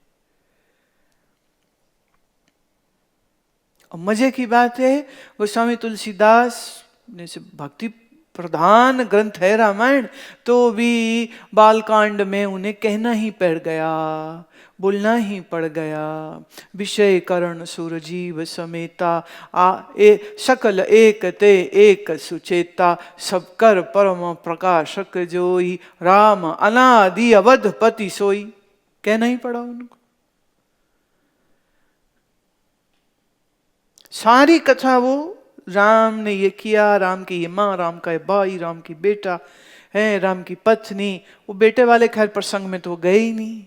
और मजे की बात है गोस्वामी तुलसीदास जैसे भक्ति प्रधान ग्रंथ है रामायण, तो भी बालकांड में उन्हें कहना ही पड़ गया, बोलना ही पड़ गया, विषय करण सुरजीव समेता सकल एक ते एक सुचेता, सब कर परम प्रकाशक जोई, राम अनादि अवधपति सोई। कहना ही पड़ा उनको। सारी कथा वो राम ने ये किया, राम की ये माँ, राम का ये भाई, राम की बेटा है, राम की पत्नी। वो बेटे वाले खैर प्रसंग में तो गए ही नहीं,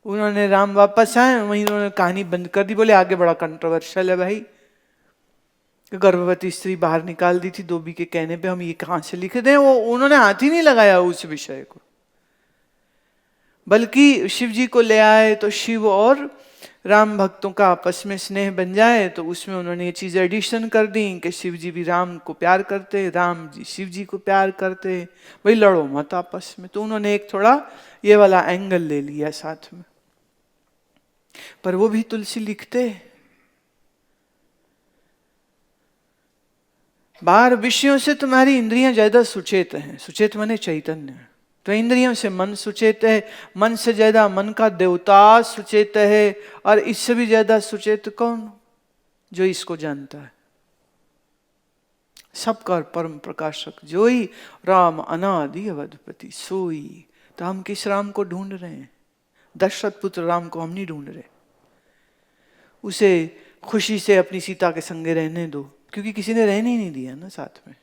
उन्होंने राम वापस आए वहीं उन्होंने कहानी बंद कर दी। बोले आगे बड़ा कंट्रोवर्शियल है भाई, गर्भवती स्त्री बाहर निकाल दी थी धोबी के कहने पे, हम ये कहां से लिख दें। वो उन्होंने हाथ ही नहीं लगाया उस विषय को, बल्कि शिव जी को ले आए तो शिव और राम भक्तों का आपस में स्नेह बन जाए, तो उसमें उन्होंने ये चीज एडिशन कर दी कि शिव जी भी राम को प्यार करते, राम जी शिव जी को प्यार करते, भाई लड़ो मत आपस में। तो उन्होंने एक थोड़ा ये वाला एंगल ले लिया साथ में। पर वो भी तुलसी लिखते, बाहर विषयों से तुम्हारी इंद्रियां ज्यादा सुचेत हैं। सुचेत माने चैतन्य, तो इंद्रियों से मन सुचेत है, मन से ज्यादा मन का देवता सुचेत है, और इससे भी ज्यादा सुचेत कौन? जो इसको जानता है। सबका परम प्रकाशक जोई, राम अनादि अवधपति सोई। तो हम किस राम को ढूंढ रहे हैं? दशरथ पुत्र राम को हम नहीं ढूंढ रहे। उसे खुशी से अपनी सीता के संगे रहने दो, क्योंकि किसी ने रहने ही नहीं दिया ना साथ में।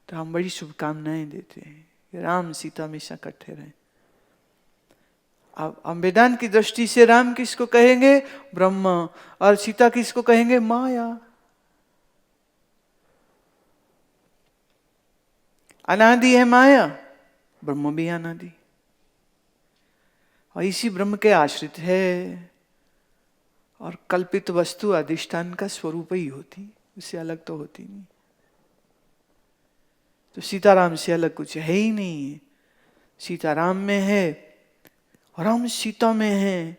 तो हम बड़ी शुभकामनाएं देते हैं कि राम सीता हमेशा इकट्ठे रहें। अब हम वेदांत की दृष्टि से राम किसको कहेंगे? ब्रह्म। और सीता किसको कहेंगे? माया। अनादि है माया, ब्रह्म भी अनादि, और इसी ब्रह्म के आश्रित है, और कल्पित वस्तु अधिष्ठान का स्वरूप ही होती, उससे अलग तो होती नहीं। तो सीताराम से अलग कुछ है ही नहीं। सीताराम में है और राम सीता में है,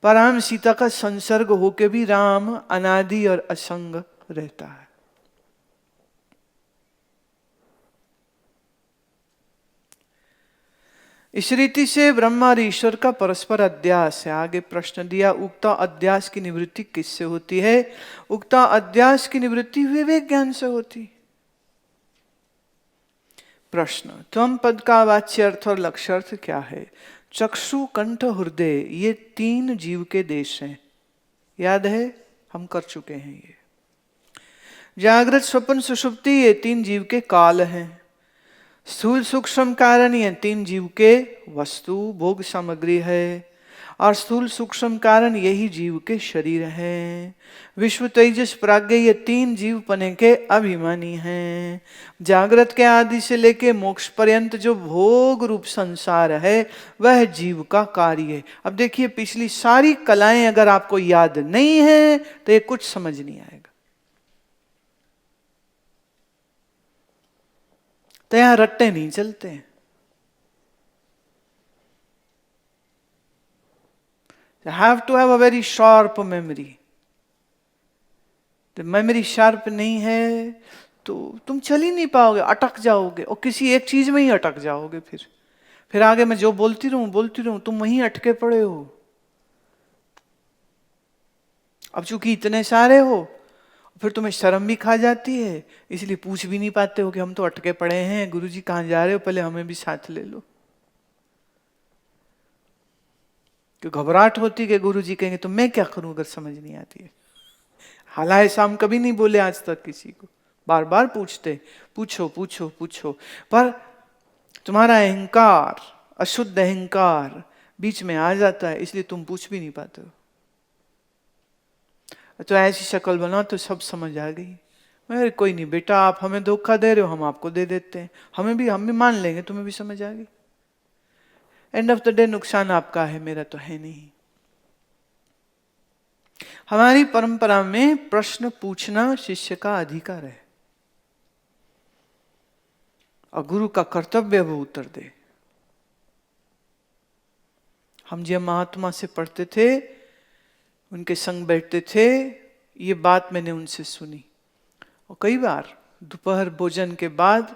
पर राम सीता का संसर्ग होके भी राम अनादि और असंग रहता है। इस रीति से ब्रह्मा और ईश्वर का परस्पर अध्यास है। आगे प्रश्न दिया, उक्ता अध्यास की निवृत्ति किससे होती है? उक्ता अध्यास की निवृत्ति विवेक ज्ञान से होती। प्रश्न, त्वम पद का वाच्य अर्थ और लक्ष्यार्थ क्या है? चक्षु कंठ हृदय ये तीन जीव के देश हैं। याद है, हम कर चुके हैं ये। जागृत स्वप्न सुषुप्ति ये तीन जीव के काल हैं। स्थूल सूक्ष्म कारण ये तीन जीव के वस्तु भोग सामग्री है, और स्थूल सूक्ष्म कारण यही जीव के शरीर है। विश्व तेजस प्राज्ञ ये तीन जीव पने के अभिमानी हैं। जागृत के आदि से लेके मोक्ष पर्यंत जो भोग रूप संसार है वह जीव का कार्य है। अब देखिए, पिछली सारी कलाएं अगर आपको याद नहीं है तो ये कुछ समझ नहीं आएगा। तो यहां रट्टे नहीं चलते हैं। You have to have a very sharp memory. तो मेमोरी शार्प नहीं है तो तुम चल ही नहीं पाओगे, अटक जाओगे और किसी एक चीज में ही अटक जाओगे। फिर आगे मैं जो बोलती रहूं तुम वहीं अटके पड़े हो। अब चूंकि इतने सारे हो, फिर तुम्हें शर्म भी खा जाती है, इसलिए पूछ भी नहीं पाते हो कि हम तो अटके पड़े हैं, गुरुजी कहाँ जा रहे हो, पहले हमें भी साथ ले लो। कि घबराहट होती कि गुरुजी कहेंगे तो मैं क्या करूं अगर समझ नहीं आती है। हालांकि शाम कभी नहीं बोले आज तक किसी को, बार बार पूछते, पूछो पूछो पूछो, पर तुम्हारा अहंकार, अशुद्ध अहंकार बीच में आ जाता है, इसलिए तुम पूछ भी नहीं पाते हो। तो ऐसी शक्ल बना तो सब समझ आ गई। मैं कोई नहीं बेटा, आप हमें धोखा दे रहे हो, हम आपको दे देते हैं, हम भी मान लेंगे, तुम्हें भी समझ आ गई। एंड ऑफ द डे नुकसान आपका है, मेरा तो है नहीं। हमारी परंपरा में प्रश्न पूछना शिष्य का अधिकार है और गुरु का कर्तव्य वो उत्तर दे। हम जब महात्मा से पढ़ते थे, उनके संग बैठते थे, ये बात मैंने उनसे सुनी। और कई बार दोपहर भोजन के बाद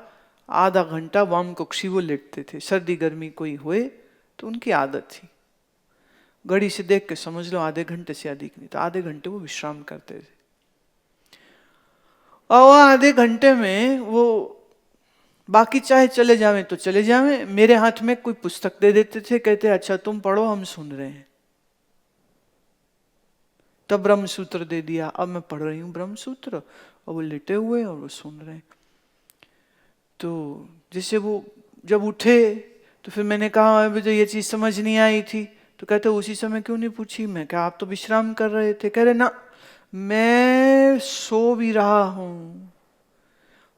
आधा घंटा वाम कक्षी वो लेटते थे। सर्दी गर्मी कोई हुए तो उनकी आदत थी, घड़ी से देख के समझ लो आधे घंटे से अधिक नहीं, तो आधे घंटे वो विश्राम करते थे। और आधे घंटे में वो बाकी चाहे चले जावें तो चले जावें, मेरे हाथ में कोई पुस्तक दे देते थे, कहते अच्छा तुम पढ़ो, हम सुन रहे हैं। तब ब्रह्म सूत्र दे दिया, अब मैं पढ़ रही हूँ ब्रह्म सूत्र, और वो लेटे हुए और वो सुन रहे हैं। तो जैसे वो जब उठे तो फिर मैंने कहा मुझे ये चीज समझ नहीं आई थी, तो कहते उसी समय क्यों नहीं पूछी। मैं क्या आप तो विश्राम कर रहे थे। कह रहे ना, मैं सो भी रहा हूं,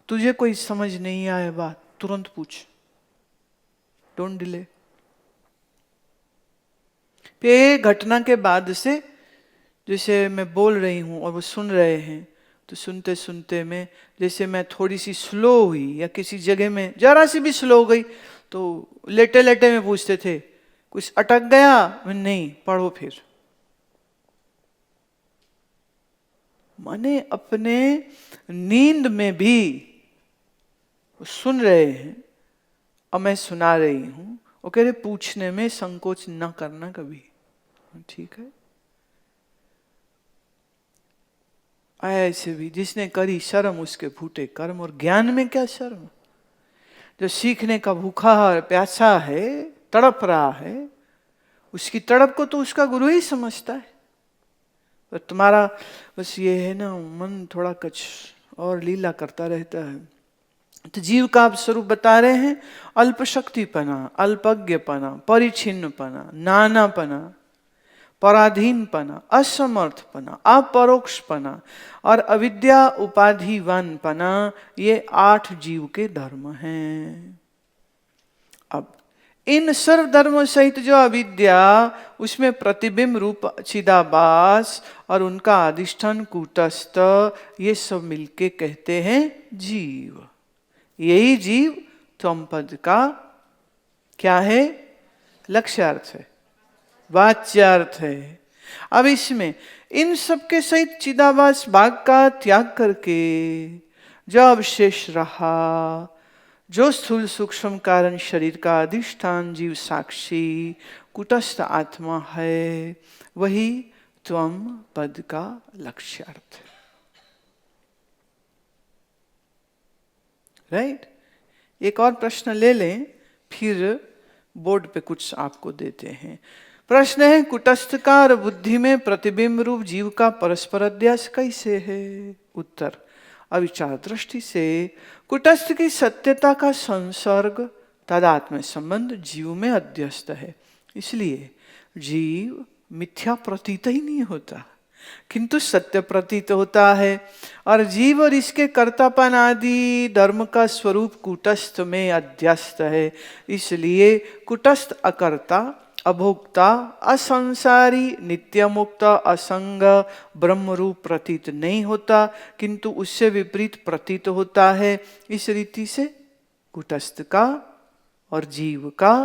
तुझे कोई समझ नहीं आए बात तुरंत पूछ, डोंट डिले। फिर घटना के बाद से जैसे मैं बोल रही हूं और वो सुन रहे हैं, तो सुनते सुनते में जैसे मैं थोड़ी सी स्लो हुई या किसी जगह में जरा सी भी स्लो हो गई, तो लेटे लेटे में पूछते थे कुछ अटक गया, मैं नहीं पढ़ो फिर। माने अपने नींद में भी सुन रहे हैं और मैं सुना रही हूं। वो कह रहे पूछने में संकोच न करना कभी, ठीक है। ऐसे भी जिसने करी शर्म उसके फूटे कर्म, और ज्ञान में क्या शर्म। जो सीखने का भूखा है, प्यासा है, तड़प रहा है, उसकी तड़प को तो उसका गुरु ही समझता है। पर तुम्हारा बस ये है ना, मन थोड़ा कुछ और लीला करता रहता है। तो जीव का आप स्वरूप बता रहे हैं, अल्पशक्तिपना, अल्पज्ञपना, परिच्छिन्नपना, नानापना, पराधीनपना, असमर्थपना, अपरोक्षपना और अविद्या उपाधिवानपना, ये 8 जीव के धर्म हैं। अब इन सर्व धर्मों सहित जो अविद्या, उसमें प्रतिबिंब रूप चिदाभास और उनका अधिष्ठान कूटस्थ, ये सब मिलके कहते हैं जीव। यही जीव त्वम पद का क्या है, लक्ष्यार्थ है, वाच्यार्थ है। अब इसमें इन सबके सहित चिदाभास भाग का त्याग करके जो अवशेष रहा, जो स्थूल सूक्ष्म कारण शरीर का अधिष्ठान जीव साक्षी कुटस्थ आत्मा है, वही त्वम पद का लक्ष्यार्थ है। राइट? एक और प्रश्न ले लें, फिर बोर्ड पे कुछ आपको देते हैं। प्रश्न है, कुटस्थ का और बुद्धि में प्रतिबिंब रूप जीव का परस्पर अध्यास कैसे है? उत्तर, अविचार दृष्टि से कुटस्थ की सत्यता का संसर्ग तादात्म्य संबंध जीव में अध्यस्त है, इसलिए जीव मिथ्या प्रतीत ही नहीं होता, किंतु सत्य प्रतीत होता है। और जीव और इसके कर्तापन आदि धर्म का स्वरूप कूटस्थ में अध्यस्त है, इसलिए कुटस्थ अकर्ता, अभोक्ता, असंसारी, नित्य मुक्त, असंग, ब्रह्म रूप प्रतीत नहीं होता, किंतु उससे विपरीत प्रतीत होता है। इस रीति से कुटस्थ का और जीव का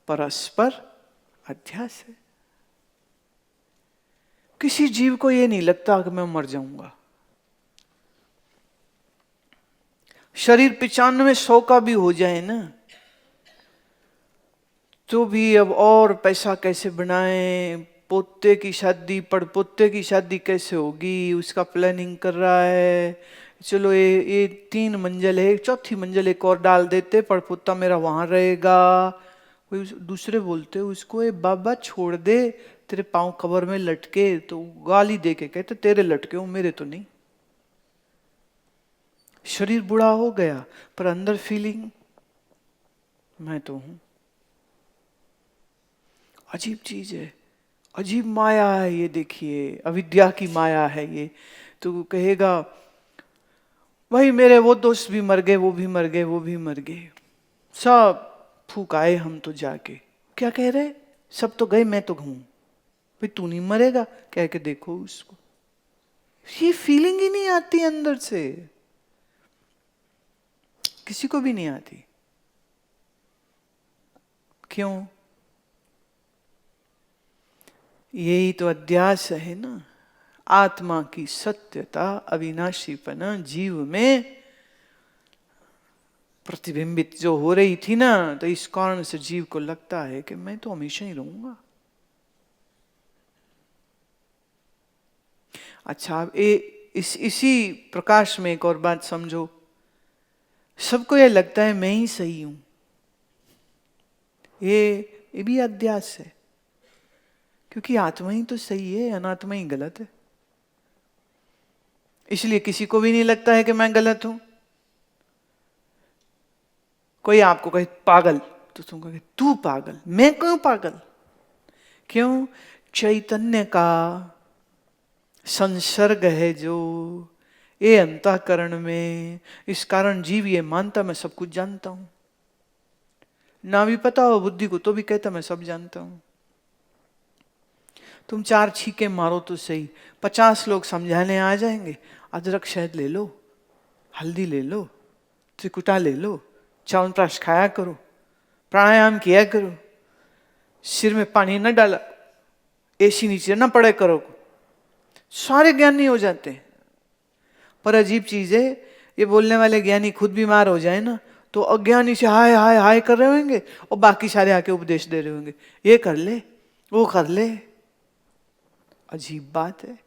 परस्पर अध्यास है। किसी जीव को ये नहीं लगता कि मैं मर जाऊंगा। शरीर 95-100 का भी हो जाए ना, तो भी अब और पैसा कैसे बनाए, पोते की शादी, पड़पोते की शादी कैसे होगी, उसका प्लानिंग कर रहा है। चलो ये 3 मंजिल है, 4थी मंजिल एक और डाल देते, पड़पोता मेरा वहां रहेगा। कोई दूसरे बोलते उसको, ए बाबा छोड़ दे, तेरे पांव कबर में लटके, तो गाली दे के कहते तेरे लटके हो, मेरे तो नहीं। शरीर बूढ़ा हो गया पर अंदर फीलिंग मैं तो हूं। अजीब चीज है, अजीब माया है ये, देखिए अविद्या की माया है ये। तो कहेगा भाई मेरे वो दोस्त भी मर गए, वो भी मर गए, वो भी मर गए, सब फूक आए हम तो जाके। क्या कह रहे, सब तो गए मैं तो हूं। भाई तू नहीं मरेगा, कह के देखो उसको। ये फीलिंग ही नहीं आती अंदर से, किसी को भी नहीं आती। क्यों? यही तो अध्यास है ना, आत्मा की सत्यता, अविनाशीपना जीव में प्रतिबिंबित जो हो रही थी ना, तो इस कारण से जीव को लगता है कि मैं तो हमेशा ही रहूंगा। अच्छा, अब इसी प्रकाश में एक और बात समझो, सबको ये लगता है मैं ही सही हूं, ये भी अध्यास है, क्योंकि आत्मा ही तो सही है, अनात्मा ही गलत है। इसलिए किसी को भी नहीं लगता है कि मैं गलत हूं। कोई आपको कहे पागल, तो तुम कहोगे तू पागल, मैं क्यों पागल? क्यों? चैतन्य का संसर्ग है जो ये अंतःकरण में, इस कारण जीव ये मानता मैं सब कुछ जानता हूं। ना भी पता हो बुद्धि को तो भी कहता मैं सब जानता हूं। तुम 4 छीके मारो तो सही, 50 लोग समझाने आ जाएंगे, अदरक शहद ले लो, हल्दी ले लो, त्रिकुटा ले लो, च्यवनप्राश खाया करो, प्राणायाम किया करो, सिर में पानी न डाला, एसी नीचे न पड़े करो, सारे ज्ञानी हो जाते हैं। पर अजीब चीज है, ये बोलने वाले ज्ञानी खुद बीमार हो जाए ना, तो अज्ञानी से हाय हाय हाय कर रहे होंगे और बाकी सारे आके उपदेश दे रहे होंगे, ये कर ले, वो कर ले। अजीब बात है,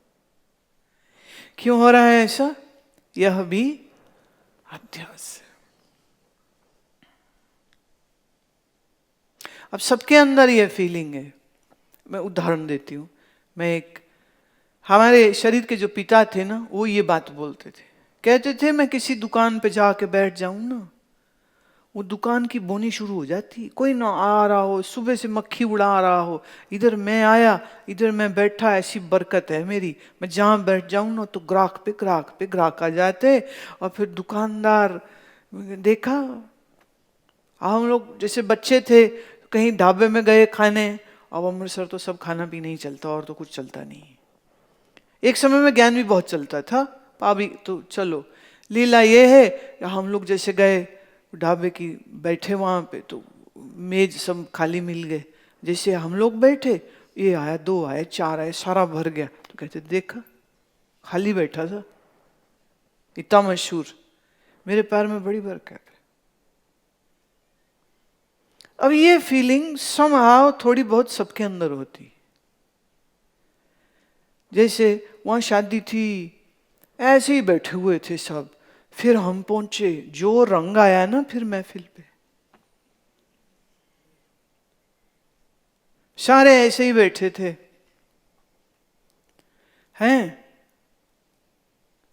क्यों हो रहा है ऐसा? यह भी अध्यास है। अब सबके अंदर यह फीलिंग है। मैं उदाहरण देती हूं, हमारे शरीर के जो पिता थे ना, वो ये बात बोलते थे, कहते थे मैं किसी दुकान पे जाके बैठ जाऊं ना, वो दुकान की बोनी शुरू हो जाती, कोई ना आ रहा हो, सुबह से मक्खी उड़ा रहा हो, इधर मैं आया, इधर मैं बैठा, ऐसी बरकत है मेरी, मैं जहां बैठ जाऊं ना तो ग्राहक पे ग्राहक पे ग्राहक आ जाते। और फिर दुकानदार, देखा हम लोग जैसे बच्चे थे, कहीं ढाबे में गए खाने, अब अमृतसर तो सब खाना पीना ही चलता और तो कुछ चलता नहीं। एक समय में ज्ञान भी बहुत चलता था, अभी तो चलो लीला ये है, हम लोग जैसे गए ढाबे की, बैठे वहां पे तो मेज सब खाली मिल गए, जैसे हम लोग बैठे, ये आया, 2 आए, 4 आए, सारा भर गया, तो कहते देखा खाली बैठा था, इतना मशहूर, मेरे पैर में बड़ी बरकत है। अब ये फीलिंग समहाउ थोड़ी बहुत सबके अंदर होती। जैसे वहां शादी थी, ऐसे ही बैठे हुए थे सब, फिर हम पहुंचे, जो रंग आया ना फिर महफिल पे, सारे ऐसे ही बैठे थे हैं,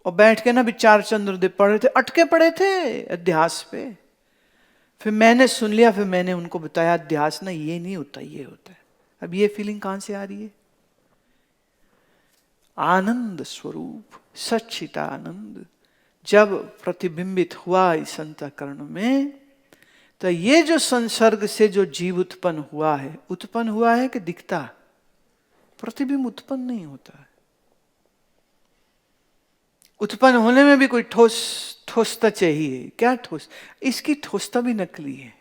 और बैठ के ना विचार चंद्रदेव पढ़ रहे थे, अटके पड़े थे अध्यास पे। फिर मैंने सुन लिया, फिर मैंने उनको बताया अध्यास ना ये नहीं होता, ये होता है। अब ये फीलिंग कहां से आ रही है? आनंद स्वरूप सच्चिता आनंद जब प्रतिबिंबित हुआ इस अंतःकरण में, तो ये जो संसर्ग से जो जीव उत्पन्न हुआ है कि दिखता, प्रतिबिंब उत्पन्न नहीं होता है। उत्पन्न होने में भी कोई ठोसता चाहिए, क्या ठोस, इसकी ठोसता भी नकली है।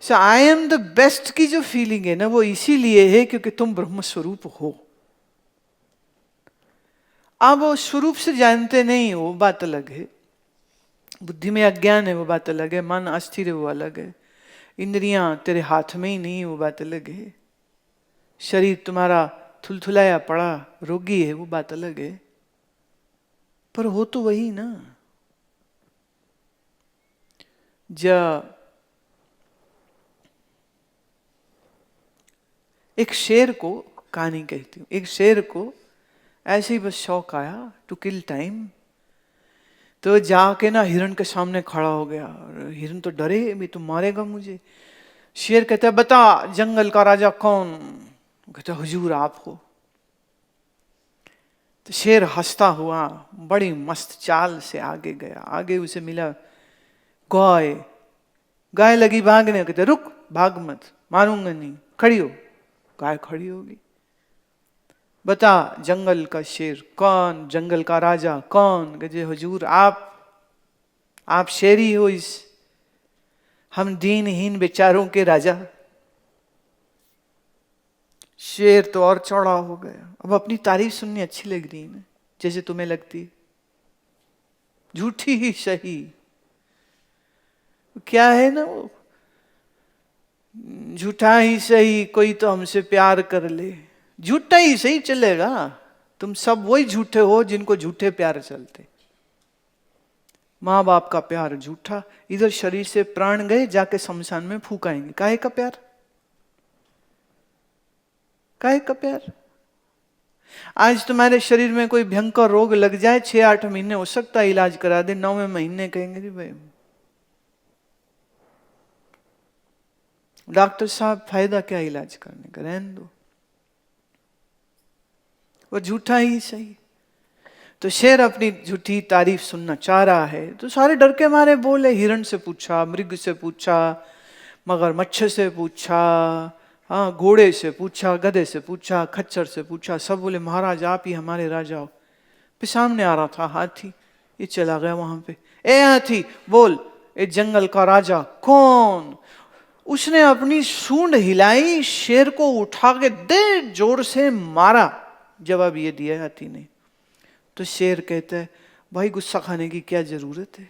सो आई एम द बेस्ट की जो फीलिंग है ना, वो इसीलिए है क्योंकि तुम ब्रह्म स्वरूप हो। आप वो स्वरूप से जानते नहीं हो, वो बात अलग है। बुद्धि में अज्ञान है, वो बात अलग है। मन अस्थिर है, वो अलग है। इंद्रियां तेरे हाथ में ही नहीं, वो बात अलग है। शरीर तुम्हारा थुलथुलाया पड़ा रोगी है, वो बात अलग है। पर हो तो वही ना। जब एक शेर को, कहानी कहती हूँ, एक शेर को ऐसे ही बस शौक आया टू किल टाइम, तो जाके ना हिरण के सामने खड़ा हो गया। और हिरण तो डरे, भी तुम मारेगा मुझे। शेर कहता है बता जंगल का राजा कौन? कहता हुजूर आप हो। तो शेर हंसता हुआ बड़ी मस्त चाल से आगे गया। आगे उसे मिला गाय। गाय लगी भागने, कहते रुक, भाग मत, मारूंगा नहीं, खड़ी हो। गाय खड़ी होगी। बता जंगल का शेर कौन, जंगल का राजा कौन? कहते हुजूर आप शेर ही हो, इस हम दीनहीन बेचारों के राजा। शेर तो और चौड़ा हो गया। अब अपनी तारीफ सुननी अच्छी लग रही है ना, जैसे तुम्हें लगती है, झूठी ही सही। क्या है ना वो, झूठा ही सही कोई तो हमसे प्यार कर ले। झूठा ही सही चलेगा, तुम सब वही झूठे हो जिनको झूठे प्यार चलते। माँ बाप का प्यार झूठा, इधर शरीर से प्राण गए, जाके शमशान में फूकाएंगे। काहे का प्यार, काहे का प्यार? आज तुम्हारे शरीर में कोई भयंकर रोग लग जाए, 6-8 महीने हो सकता है इलाज करा दे, 9वें महीने कहेंगे जी भाई डॉक्टर साहब फायदा क्या इलाज करने का, रहने दो, वो झूठा ही सही। तो शेर अपनी झूठी तारीफ सुनना चाह रहा है, तो सारे डर के मारे बोले। हिरण से पूछा, मृग से पूछा, मगरमच्छ से पूछा, हाँ घोड़े से पूछा, गधे से पूछा, खच्चर से पूछा। सब बोले महाराज आप ही हमारे राजा हो। फिर सामने आ रहा था हाथी, ये चला गया वहां पे। ए हाथी बोल, ए जंगल का राजा कौन? उसने अपनी सूंड हिलाई, शेर को उठा के दे जोर से मारा। जवाब ये दिया हाथी ने। तो शेर कहता है भाई गुस्सा खाने की क्या जरूरत है,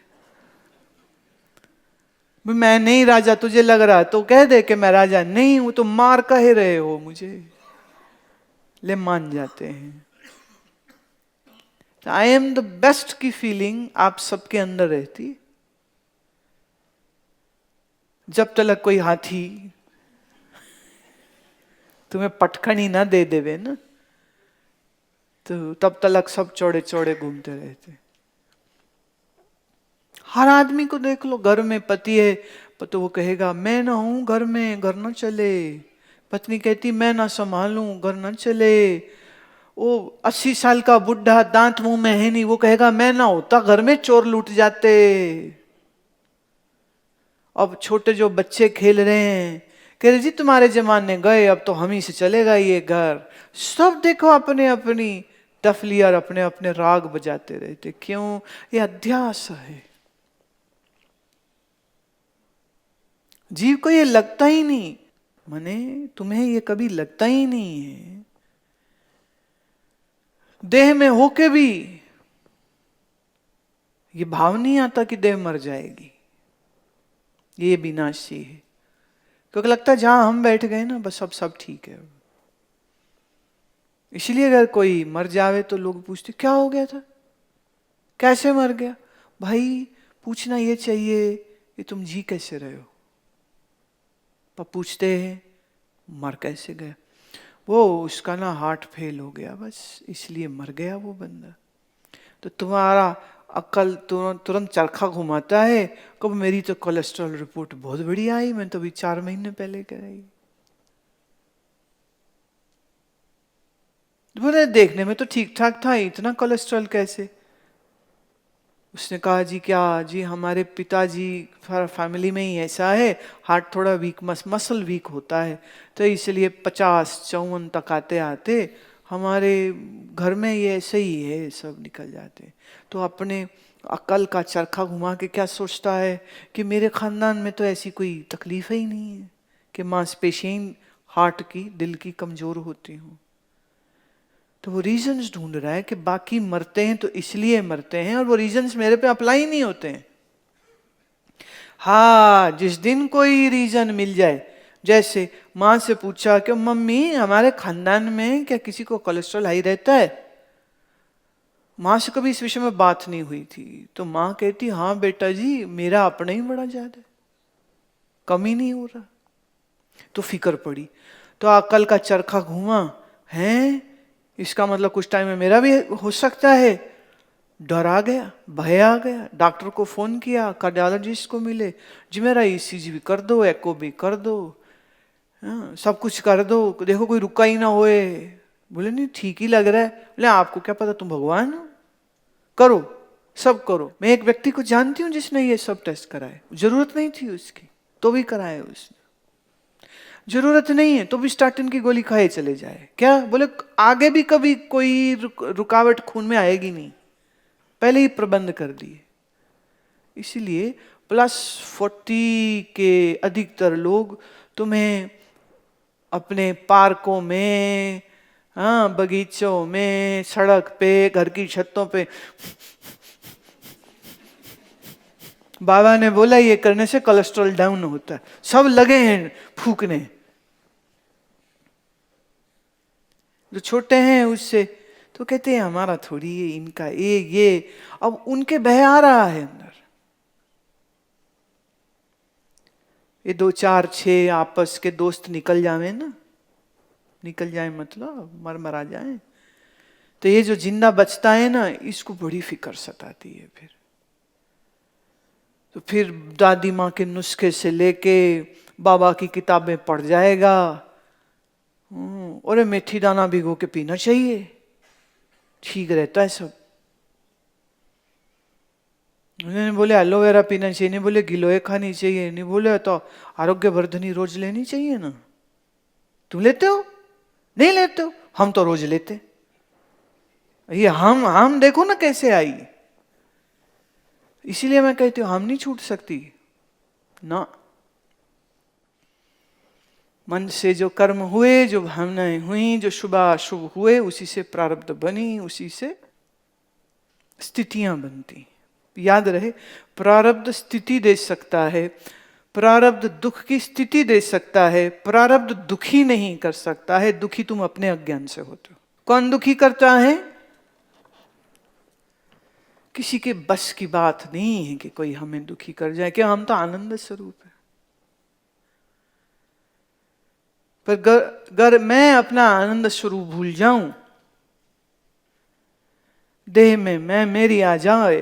मैं नहीं राजा, तुझे लग रहा है तो कह दे कि मैं राजा नहीं हूं, तो मार कहे रहे हो मुझे। ले मान जाते हैं। आई एम द बेस्ट की फीलिंग आप सबके अंदर रहती, जब तक कोई हाथी तुम्हें पटखनी ना दे देवे ना, तो तब तक सब चौड़े चौड़े घूमते रहते। हर आदमी को देख लो, घर में पति है तो वो कहेगा मैं ना हूं घर में, घर ना चले। पत्नी कहती मैं ना संभालूं, घर ना चले। वो 80 साल का बुढ़ा दांत मुंह में है नहीं, वो कहेगा मैं ना होता घर में चोर लूट जाते। अब छोटे जो बच्चे खेल रहे हैं, कह रहे जी तुम्हारे जमाने गए, अब तो हम ही से चलेगा ये घर। सब देखो अपने अपनी टफली और अपने अपने राग बजाते रहते। क्यों? ये अध्यास है। जीव को ये लगता ही नहीं, माने तुम्हें ये कभी लगता ही नहीं है, देह में होके भी ये भाव नहीं आता कि देह मर जाएगी, ये विनाशी है। क्योंकि लगता है जहां हम बैठ गए ना बस अब सब ठीक है। इसलिए अगर कोई मर जावे तो लोग पूछते क्या हो गया था, कैसे मर गया? भाई पूछना ये चाहिए कि तुम जी कैसे रहे हो, पर पूछते हैं मर कैसे गया। वो उसका ना हार्ट फेल हो गया बस, इसलिए मर गया वो बंदा। तो तुम्हारा अक्ल तुरंत चरखा घुमाता है, कब मेरी तो कोलेस्ट्रॉल रिपोर्ट बहुत बढ़िया आई, मैं तो अभी 4 महीने पहले कराई। बोले देखने में तो ठीक ठाक था, इतना कोलेस्ट्रॉल कैसे? उसने कहा जी क्या जी, हमारे पिताजी फैमिली में ही ऐसा है, हार्ट थोड़ा वीक, मसल वीक होता है, तो इसलिए 50-54 तक आते आते हमारे घर में ये ऐसे ही है, सब निकल जाते। तो अपने अक्ल का चरखा घुमा के क्या सोचता है कि मेरे खानदान में तो ऐसी कोई तकलीफ ही नहीं है कि मांसपेशियां हार्ट की, दिल की कमजोर होती हूँ। तो वो रीजंस ढूंढ रहा है कि बाकी मरते हैं तो इसलिए मरते हैं, और वो रीजंस मेरे पे अप्लाई नहीं होते हैं। हाँ, जिस दिन कोई रीजन मिल जाए, जैसे माँ से पूछा कि मम्मी हमारे खानदान में क्या किसी को कोलेस्ट्रॉल हाई रहता है? माँ से कभी इस विषय में बात नहीं हुई थी, तो माँ कहती हाँ बेटा जी, मेरा अपना ही बड़ा ज्यादा है, कम ही नहीं हो रहा। तो फिक्र पड़ी, तो अक्ल का चरखा घूमा, है इसका मतलब कुछ टाइम में मेरा भी हो सकता है। डर आ गया, भय आ गया, डॉक्टर को फोन किया, कार्डियोलॉजिस्ट को मिले, जी मेरा ईसीजी भी कर दो, एको भी कर दो, हाँ, सब कुछ कर दो, देखो कोई रुका ही ना होए। बोले नहीं ठीक ही लग रहा है। बोले आपको क्या पता, तुम भगवान हो, करो सब करो। मैं एक व्यक्ति को जानती हूँ जिसने ये सब टेस्ट कराए, जरूरत नहीं थी उसकी तो भी कराए उसने, जरूरत नहीं है तो भी स्टार्टिन की गोली खाए चले जाए। क्या बोले, आगे भी कभी कोई रुकावट खून में आएगी नहीं, पहले ही प्रबंध कर दिए। इसीलिए +40 के अधिकतर लोग तुम्हें अपने पार्कों में, हाँ बगीचों में, सड़क पे, घर की छतों पे, बाबा ने बोला ये करने से कोलेस्ट्रॉल डाउन होता है, सब लगे हैं फूकने। जो छोटे हैं उससे तो कहते हैं हमारा थोड़ी है, इनका ये अब उनके बह आ रहा है अंदर। ये 2 4 6 आपस के दोस्त निकल जावे ना, निकल जाए मतलब मर जाए, तो ये जो जिंदा बचता है ना, इसको बड़ी फिक्र सताती है। फिर दादी माँ के नुस्खे से लेके बाबा की किताबें पढ़ जाएगा, और मेथी दाना भिगो के पीना चाहिए, ठीक रहता है सब। उन्होंने बोले एलोवेरा पीना चाहिए, नहीं बोले गिलोय खानी चाहिए, नहीं बोले तो आरोग्य वर्धनी रोज लेनी चाहिए ना। तुम लेते हो? नहीं लेते हो? हम तो रोज लेते। ये हम देखो ना कैसे आई। इसीलिए मैं कहती हूं हम नहीं छूट सकती ना। मन से जो कर्म हुए, जो भावनाएं हुई, जो शुभ अशुभ हुए, उसी से प्रारब्ध बनी, उसी से स्थितियां बनती। याद रहे, प्रारब्ध स्थिति दे सकता है, प्रारब्ध दुख की स्थिति दे सकता है, प्रारब्ध दुखी नहीं कर सकता है। दुखी तुम अपने अज्ञान से होते हो। कौन दुखी करता है? किसी के बस की बात नहीं है कि कोई हमें दुखी कर जाए, कि हम तो आनंद स्वरूप है। पर अगर मैं अपना आनंद स्वरूप भूल जाऊं, देह में मैं मेरी आ जाए,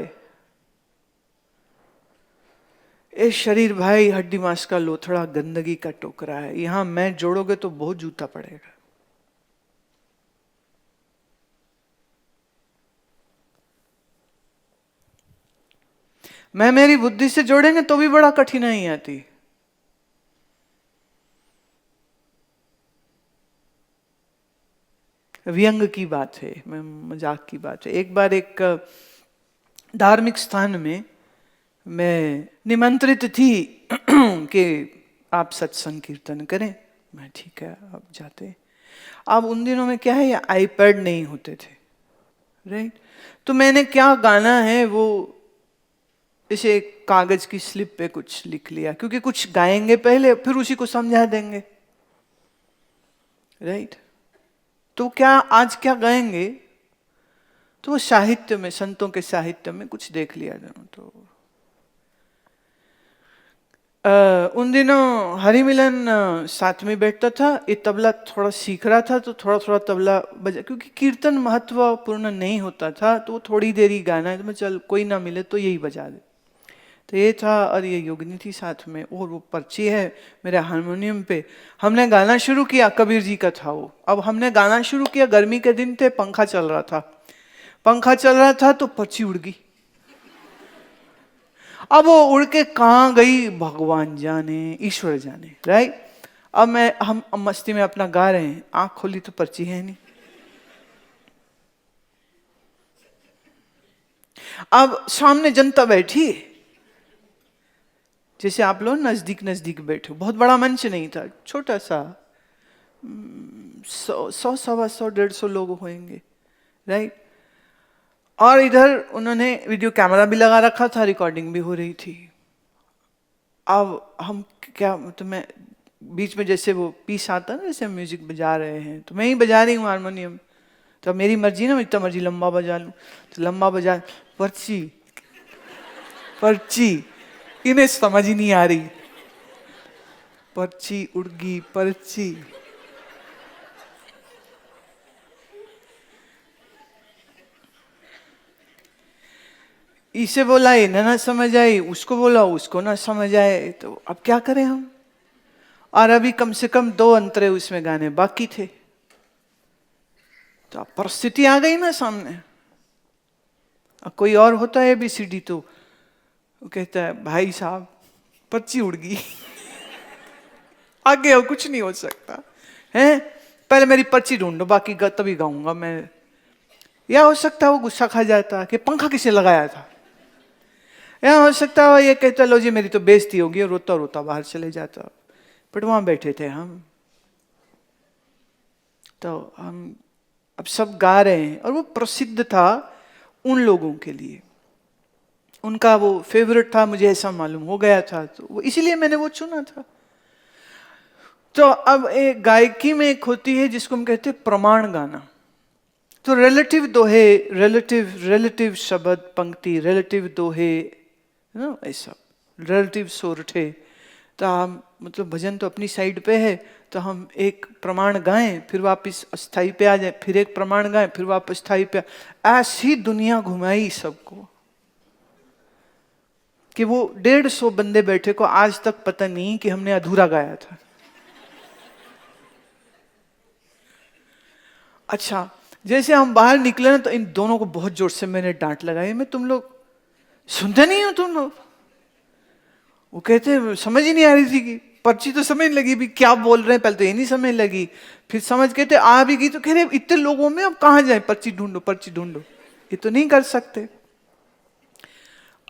ये शरीर भाई हड्डी मांस का लोथड़ा, गंदगी का टोकरा है, यहां मैं जोड़ोगे तो बहुत जूता पड़ेगा। मैं मेरी बुद्धि से जोड़ेंगे तो भी बड़ा कठिनाई आती। व्यंग की बात है, मैं मजाक की बात है। एक बार एक धार्मिक स्थान में मैं निमंत्रित थी कि आप सत्संग कीर्तन करें। मैं ठीक है, आप जाते। अब उन दिनों में क्या है, ये आईपैड नहीं होते थे, राइट। तो मैंने क्या गाना है वो इसे कागज की स्लिप पे कुछ लिख लिया, क्योंकि कुछ गाएंगे पहले फिर उसी को समझा देंगे, राइट। तो क्या आज क्या गाएंगे, तो साहित्य में, संतों के साहित्य में कुछ देख लिया जाना। तो उन दिनों हरिमिलन साथ में बैठता था, ये तबला थोड़ा सीख रहा था, तो थोड़ा थोड़ा तबला बजा, क्योंकि कीर्तन महत्वपूर्ण नहीं होता था, तो वो थोड़ी देर ही गाना है, तो मैं चल कोई ना मिले तो यही बजा दे। तो ये था, और ये योगिनी थी साथ में, और वो पर्ची है मेरे हारमोनियम पे। हमने गाना शुरू किया, कबीर जी का था वो। अब हमने गाना शुरू किया, गर्मी के दिन थे, पंखा चल रहा था, पंखा चल रहा था तो पर्ची उड़ गई। अब वो उड़ के कहाँ गई भगवान जाने, ईश्वर जाने, राइट। अब हम मस्ती में अपना गा रहे हैं, आंख खोली तो पर्ची है नहीं। अब सामने जनता बैठी, जैसे आप लोग नजदीक नजदीक बैठे, बहुत बड़ा मंच नहीं था, छोटा सा, 100 125 150 लोग होंगे, राइट। और इधर उन्होंने वीडियो कैमरा भी लगा रखा था, रिकॉर्डिंग भी हो रही थी। अब हम क्या, तो मैं बीच में जैसे वो पीस आता ना, जैसे हम म्यूजिक बजा रहे हैं तो मैं ही बजा रही हूँ हारमोनियम, तो मेरी मर्जी ना, मैं इतना मर्जी लंबा बजा लूँ, तो लंबा बजा, पर्ची पर्ची, इन्हें समझ ही नहीं आ रही, पर्ची उड़ गई पर्ची। इसे बोला इन्हें ना समझ आई, उसको बोला उसको ना समझ आए, तो अब क्या करें हम। और अभी कम से कम 2 अंतरे उसमें गाने बाकी थे, तो अब परिस्थिति आ गई ना सामने। अब कोई और होता है ABCD तो वो कहता है भाई साहब पर्ची उड़ गई आगे अब कुछ नहीं हो सकता है, पहले मेरी पर्ची ढूंढो बाकी तभी गाऊंगा मैं। या हो सकता है वो गुस्सा खा जाता कि पंखा किसने लगाया था, या हो सकता है ये कहता लो जी मेरी तो बेइज्जती होगी, और रोता रोता बाहर चले जाता। बट वहां बैठे थे हम, तो हम अब सब गा रहे हैं, और वो प्रसिद्ध था उन लोगों के लिए, उनका वो फेवरेट था, मुझे ऐसा मालूम हो गया था, तो इसीलिए मैंने वो चुना था। तो अब एक गायकी में एक होती है जिसको हम कहते हैं प्रमाण गाना। तो रिलेटिव दोहे, रिलेटिव रिलेटिव शब्द पंक्ति, रिलेटिव दोहे ना, ऐसा रिलेटिव सोरठे। तो हम मतलब भजन तो अपनी साइड पे है, तो हम एक प्रमाण गाएं फिर वापस अस्थाई पे आ जाए, फिर एक प्रमाण गाएं फिर वापस स्थाई पे। ऐसी दुनिया घुमाई सबको कि वो 150 बंदे बैठे को आज तक पता नहीं कि हमने अधूरा गाया था। अच्छा, जैसे हम बाहर निकले ना, तो इन दोनों को बहुत जोर से मैंने डांट लगाई, मैं तुम लोग सुनते नहीं हो तुम लोग। वो कहते समझ ही नहीं आ रही थी कि पर्ची तो समझ लगी भी क्या बोल रहे हैं, पहले तो ये नहीं समझ लगी, फिर समझ के थे आ भी गई, तो कह रहे इतने लोगों में अब कहाँ जाए, पर्ची ढूंढो पर्ची ढूंढो, ये तो नहीं कर सकते।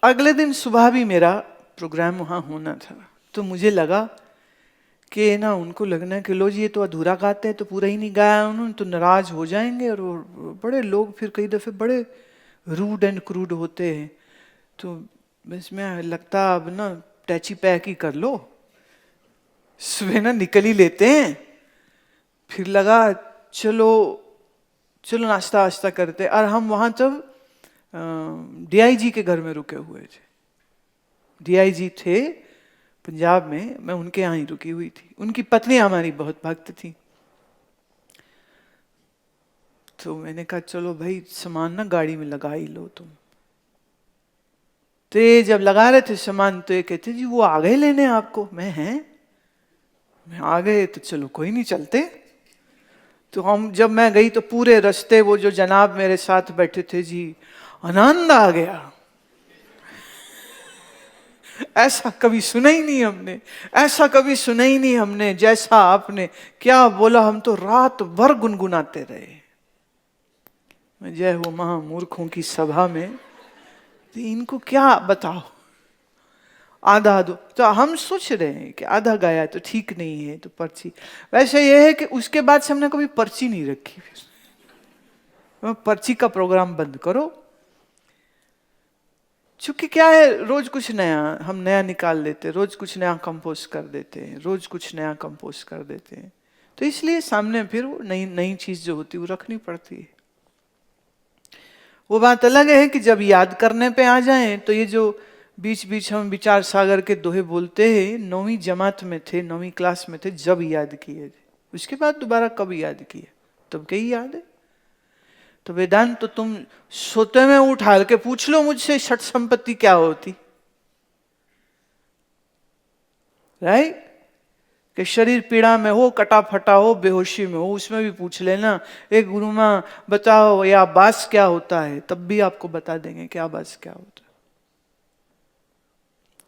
अगले दिन सुबह भी मेरा प्रोग्राम वहां होना था, तो मुझे लगा कि ना उनको लगना है कि लो जी ये तो अधूरा गाते हैं, तो पूरा ही नहीं गाया उन्होंने, तो नाराज हो जाएंगे, और वो बड़े लोग फिर कई दफे बड़े रूड एंड क्रूड होते हैं। तो इसमें लगता अब ना टैची पैक ही कर लो, सुबह ना निकल ही लेते हैं। फिर लगा चलो चलो नाश्ता वास्ता करते, और हम वहां तब DIG के घर में रुके हुए थे। DIG थे पंजाब में, मैं उनके यहाँ ही रुकी हुई थी, उनकी पत्नी हमारी बहुत भक्त थी। तो मैंने कहा चलो भाई सामान ना गाड़ी में लगा ही लो तुम। तो ये जब लगा रहे थे सामान, तो ये कहते जी वो आ गए लेने आपको, मैं आ गए तो चलो कोई नहीं चलते। तो हम जब मैं गई तो पूरे रास्ते वो जो जनाब मेरे साथ बैठे थे जी, आनंद आ गया, ऐसा कभी सुना ही नहीं हमने, ऐसा कभी सुना ही नहीं हमने जैसा आपने क्या बोला। हम तो रात भर गुनगुनाते रहे। मैं जय हो महामूर्खों की सभा में, तो इनको क्या बताओ, आधा दो। तो हम सोच रहे हैं कि आधा गाया तो ठीक नहीं है, तो पर्ची। वैसे ये है कि उसके बाद से हमने कभी पर्ची नहीं रखी, फिर पर्ची का प्रोग्राम बंद करो। चूंकि क्या है, रोज कुछ नया हम नया निकाल लेते, रोज कुछ नया कंपोज कर देते हैं, रोज कुछ नया कंपोज कर देते हैं, तो इसलिए सामने फिर वो नई नई चीज जो होती है वो रखनी पड़ती है। वो बात अलग है कि जब याद करने पे आ जाएं, तो ये जो बीच बीच हम विचार सागर के दोहे बोलते हैं, 9वीं जमात में थे, 9वीं क्लास में थे जब याद किए थे, उसके बाद दोबारा कब याद किए, तब कहीं याद है। तो वेदांत तो तुम सोते में उठा के पूछ लो मुझसे षट संपत्ति क्या होती, राइट? कि शरीर पीड़ा में हो, कटा फटा हो, बेहोशी में हो, उसमें भी पूछ लेना एक गुरु माँ बताओ या आभास क्या होता है, तब भी आपको बता देंगे क्या आभास क्या होता है।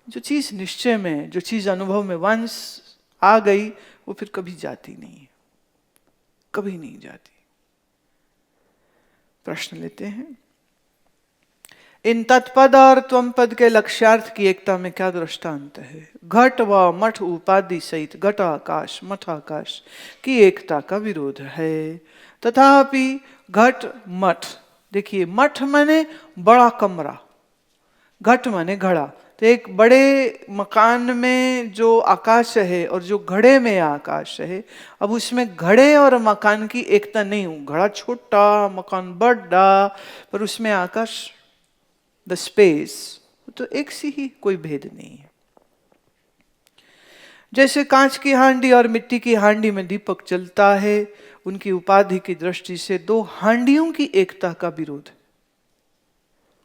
जो चीज निश्चय में, जो चीज अनुभव में वंस आ गई, वो फिर कभी जाती नहीं है, कभी नहीं जाती। प्रश्न लेते हैं। इन तत्पद और त्वम पद के लक्ष्यार्थ की एकता में क्या दृष्टांत है? घट व मठ उपाधि सहित घट आकाश मठ आकाश की एकता का विरोध है। तथापि घट मठ, देखिए मठ माने बड़ा कमरा, घट माने घड़ा। तो एक बड़े मकान में जो आकाश है और जो घड़े में आकाश है, अब उसमें घड़े और मकान की एकता नहीं हो। घड़ा छोटा, मकान बड़ा, पर उसमें आकाश, द स्पेस, तो एक सी ही, कोई भेद नहीं है। जैसे कांच की हांडी और मिट्टी की हांडी में दीपक जलता है, उनकी उपाधि की दृष्टि से दो हांडियों की एकता का विरोध है।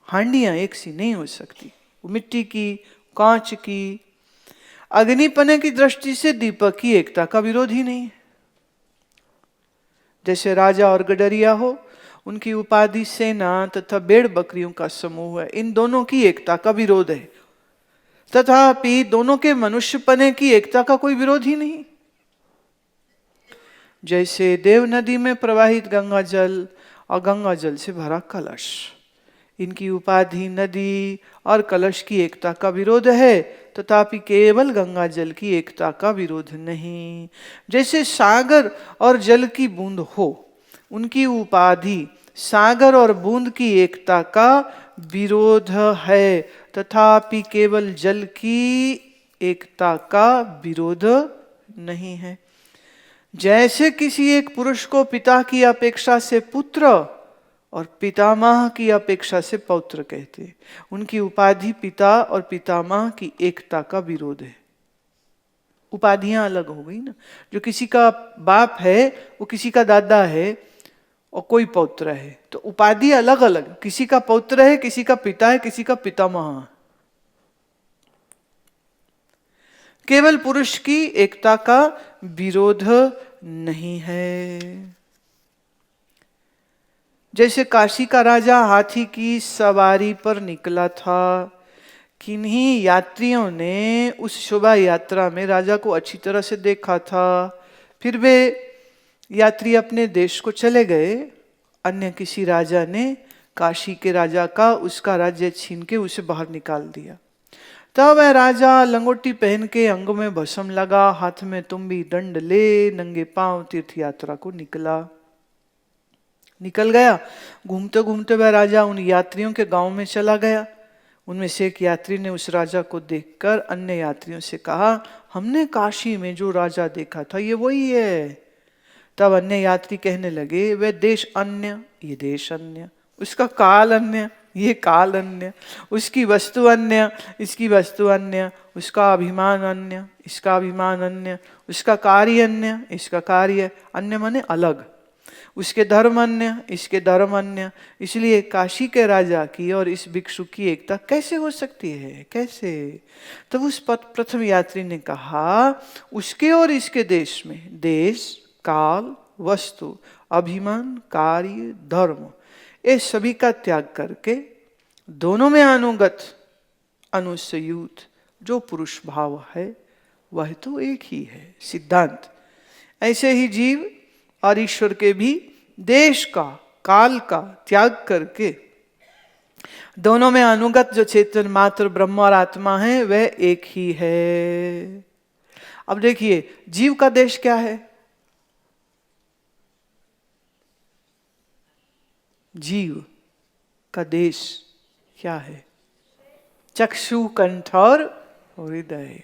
हांडियां एक सी नहीं हो सकती, वो मिट्टी की, कांच की। अग्निपने की दृष्टि से दीपक की एकता का विरोध ही नहीं है। जैसे राजा और गडरिया हो, उनकी उपाधि सेना तथा भेड़ बकरियों का समूह है, इन दोनों की एकता का विरोध है। तथापि दोनों के मनुष्यपने की एकता का कोई विरोध ही नहीं। जैसे देव नदी में प्रवाहित गंगा जल और गंगा जल से भरा कलश, इनकी उपाधि नदी और कलश की एकता का विरोध है, तथापि केवल गंगा जल की एकता का विरोध नहीं। जैसे सागर और जल की बूंद हो, उनकी उपाधि सागर और बूंद की एकता का विरोध है, तथापि केवल जल की एकता का विरोध नहीं है। जैसे किसी एक पुरुष को पिता की अपेक्षा से पुत्र और पितामह की अपेक्षा से पौत्र कहते हैं, उनकी उपाधि पिता और पितामह की एकता का विरोध है। उपाधियां अलग हो गई ना। जो किसी का बाप है वो किसी का दादा है और कोई पौत्र है, तो उपाधि अलग अलग, किसी का पौत्र है, किसी का पिता है, किसी का पितामह है। केवल पुरुष की एकता का विरोध नहीं है। जैसे काशी का राजा हाथी की सवारी पर निकला था, किन्हीं यात्रियों ने उस शोभा यात्रा में राजा को अच्छी तरह से देखा था, फिर वे यात्री अपने देश को चले गए। अन्य किसी राजा ने काशी के राजा का उसका राज्य छीन के उसे बाहर निकाल दिया। तब वह राजा लंगोटी पहन के, अंगों में भस्म लगा, हाथ में तुम्बी दंड ले, नंगे पांव तीर्थ यात्रा को निकल गया। घूमते घूमते वह राजा उन यात्रियों के गांव में चला गया। उनमें से एक यात्री ने उस राजा को देखकर अन्य यात्रियों से कहा, हमने काशी में जो राजा देखा था ये वही है। तब अन्य यात्री कहने लगे, वह देश अन्य, ये देश अन्य, उसका काल अन्य, ये काल अन्य, उसकी वस्तु अन्य, इसकी वस्तु अन्य, उसका अभिमान अन्य, इसका अभिमान अन्य, उसका कार्य अन्य, इसका कार्य अन्य, माने अलग, उसके धर्म अन्य, इसके धर्म अन्य। इसलिए काशी के राजा की और इस भिक्षु की एकता कैसे हो सकती है, कैसे? तब उस प्रथम यात्री ने कहा, उसके और इसके देश में देश, काल, वस्तु, अभिमान, कार्य, धर्म, ये सभी का त्याग करके दोनों में अनुगत अनुसयूत जो पुरुष भाव है वह तो एक ही है, सिद्धांत। ऐसे ही जीव और ईश्वर के भी देश का, काल का त्याग करके दोनों में अनुगत जो चेतन मात्र ब्रह्म और आत्मा है वह एक ही है। अब देखिए, जीव का देश क्या है? जीव का देश क्या है? चक्षु, कंठ और हृदय।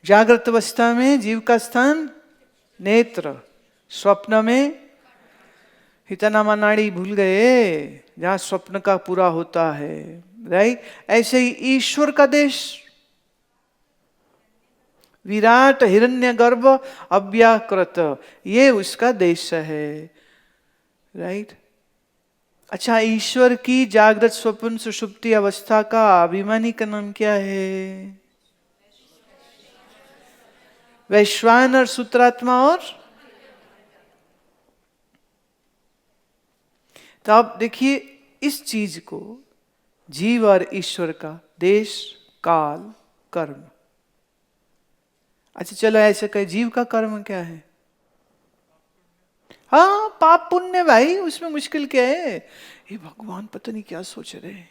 जागृत अवस्था में जीव का स्थान नेत्र, स्वप्न में हितनामा नाड़ी भूल गए, जहां स्वप्न का पूरा होता है, राइट? ऐसे ही ईश्वर का देश विराट हिरण्यगर्भ अव्याकृत, ये उसका देश है, राइट? अच्छा, ईश्वर की जागृत स्वप्न सुषुप्ति अवस्था का अभिमानी का नाम क्या है? वैश्वानर, सूत्रात्मा और तो आप देखिए इस चीज को, जीव और ईश्वर का देश, काल, कर्म। अच्छा चलो ऐसे कहे, जीव का कर्म क्या है? हाँ, पाप पुण्य भाई, उसमें मुश्किल क्या है? ये भगवान पता नहीं क्या सोच रहे हैं।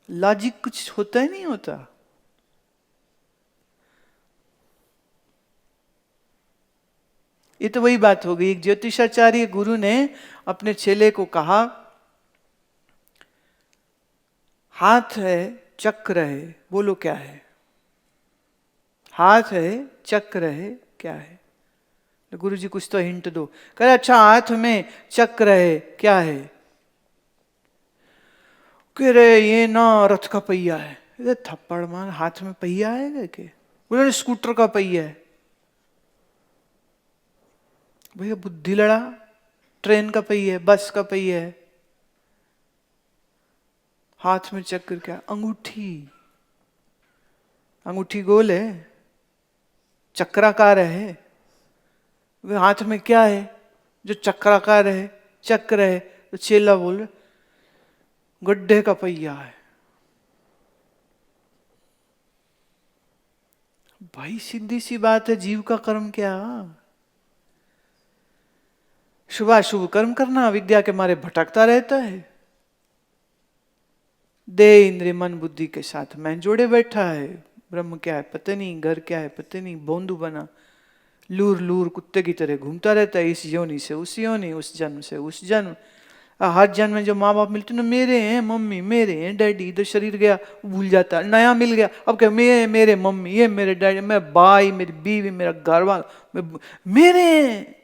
लॉजिक कुछ होता ही नहीं होता। ये तो वही बात हो गई, एक ज्योतिषाचार्य गुरु ने अपने चेले को कहा, हाथ है चक्र है, बोलो क्या है? हाथ है चक्र है, क्या है? तो गुरु जी कुछ तो हिंट दो। कहे अच्छा हाथ में चक्र है, क्या है? कह रहे ये ना रथ का पहिया है। थप्पड़ मार, हाथ में पहिया है क्या? बोले स्कूटर का पहिया है। भैया बुद्धि लड़ा, ट्रेन का पहिया है, बस का पहिया है। हाथ में चक्र क्या? अंगूठी। अंगूठी गोल है, चक्राकार है। वे हाथ में क्या है जो चक्राकार है, चक्र है? तो चेला बोल गड्ढे का पहिया है। भाई सीधी सी बात है, जीव का कर्म क्या? शुभाशुभ कर्म करना, विद्या के मारे भटकता रहता है। देह इंद्रिय मन बुद्धि के साथ मैं जोड़े बैठा है। ब्रह्म क्या है पता नहीं, घर क्या है पता नहीं, बोंदू बना लूर लूर कुत्ते की तरह घूमता रहता है, इस योनि से उस योनि, उस जन्म से उस जन्म। हर जन्म में जो माँ बाप मिलते ना, मेरे हैं मम्मी, मेरे हैं डैडी, इधर शरीर गया भूल जाता है, नया मिल गया अब क्या, मेरे मम्मी, ये मेरे डैडी, मेरा भाई, मेरी बीवी, मेरा घर वाला, मेरे हैं।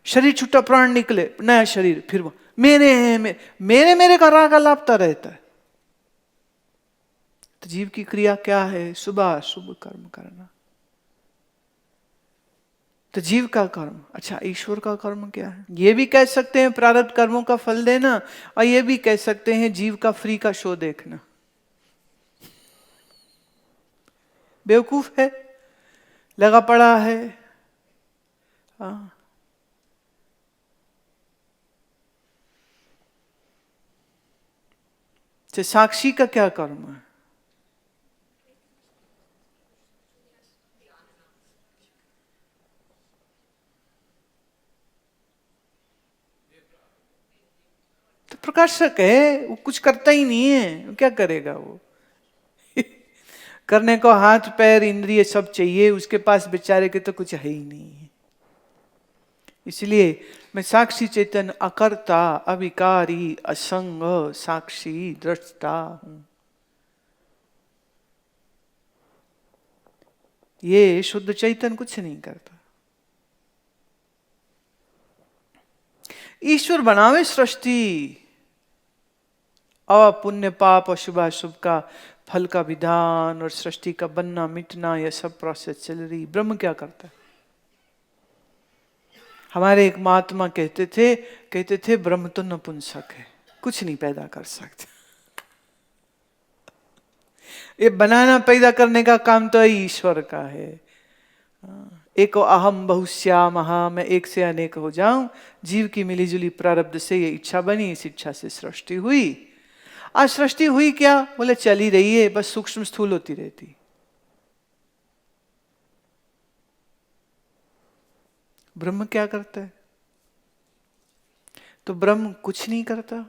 शरीर छूटा, प्राण निकले, नया शरीर, फिर वो मेरे हैं, मेरे मेरे का राग लापता रहता है। तो जीव की क्रिया क्या है? शुभ शुभ कर्म करना। तो जीव का कर्म। अच्छा ईश्वर का कर्म क्या है? ये भी कह सकते हैं प्रारब्ध कर्मों का फल देना, और ये भी कह सकते हैं जीव का फ्री का शो देखना। बेवकूफ है, लगा पड़ा है। हाँ, तो साक्षी का क्या कर्म है? तो प्रकाशक है, वो कुछ करता ही नहीं है, क्या करेगा वो? करने को हाथ पैर इंद्रिय सब चाहिए, उसके पास बेचारे के तो कुछ है ही नहीं है। इसलिए मैं साक्षी चेतन अकर्ता अविकारी असंग साक्षी दृष्टा हूं। ये शुद्ध चैतन्य कुछ नहीं करता। ईश्वर बनावे सृष्टि, और पुण्य पाप और शुभ अशुभ का फल का विधान और सृष्टि का बनना मिटना, यह सब प्रोसेस चल रही। ब्रह्म क्या करता है? हमारे एक महात्मा कहते थे ब्रह्म तो नपुंसक है, कुछ नहीं पैदा कर सकते। ये बनाना पैदा करने का काम तो ईश्वर का है। एको अहम बहुश्यामहा, मैं एक से अनेक हो जाऊं। जीव की मिलीजुली प्रारब्ध से ये इच्छा बनी, इस इच्छा से सृष्टि हुई। आज सृष्टि हुई क्या? बोले चल ही रही है, बस सूक्ष्म स्थूल होती रहती। ब्रह्म क्या करता है? तो ब्रह्म कुछ नहीं करता,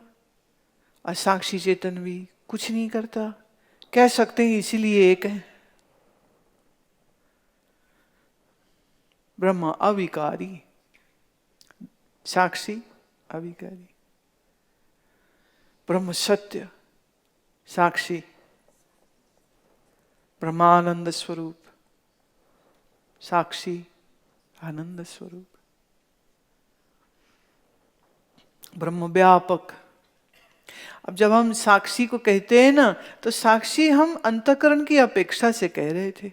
असाक्षी चेतन भी कुछ नहीं करता। कह सकते हैं इसीलिए एक है। ब्रह्म अविकारी, साक्षी अविकारी। ब्रह्म सत्य, साक्षी ब्रह्मानंद स्वरूप, साक्षी आनंद स्वरूप। ब्रह्म व्यापक। अब जब हम साक्षी को कहते हैं ना, तो साक्षी हम अंतःकरण की अपेक्षा से कह रहे थे।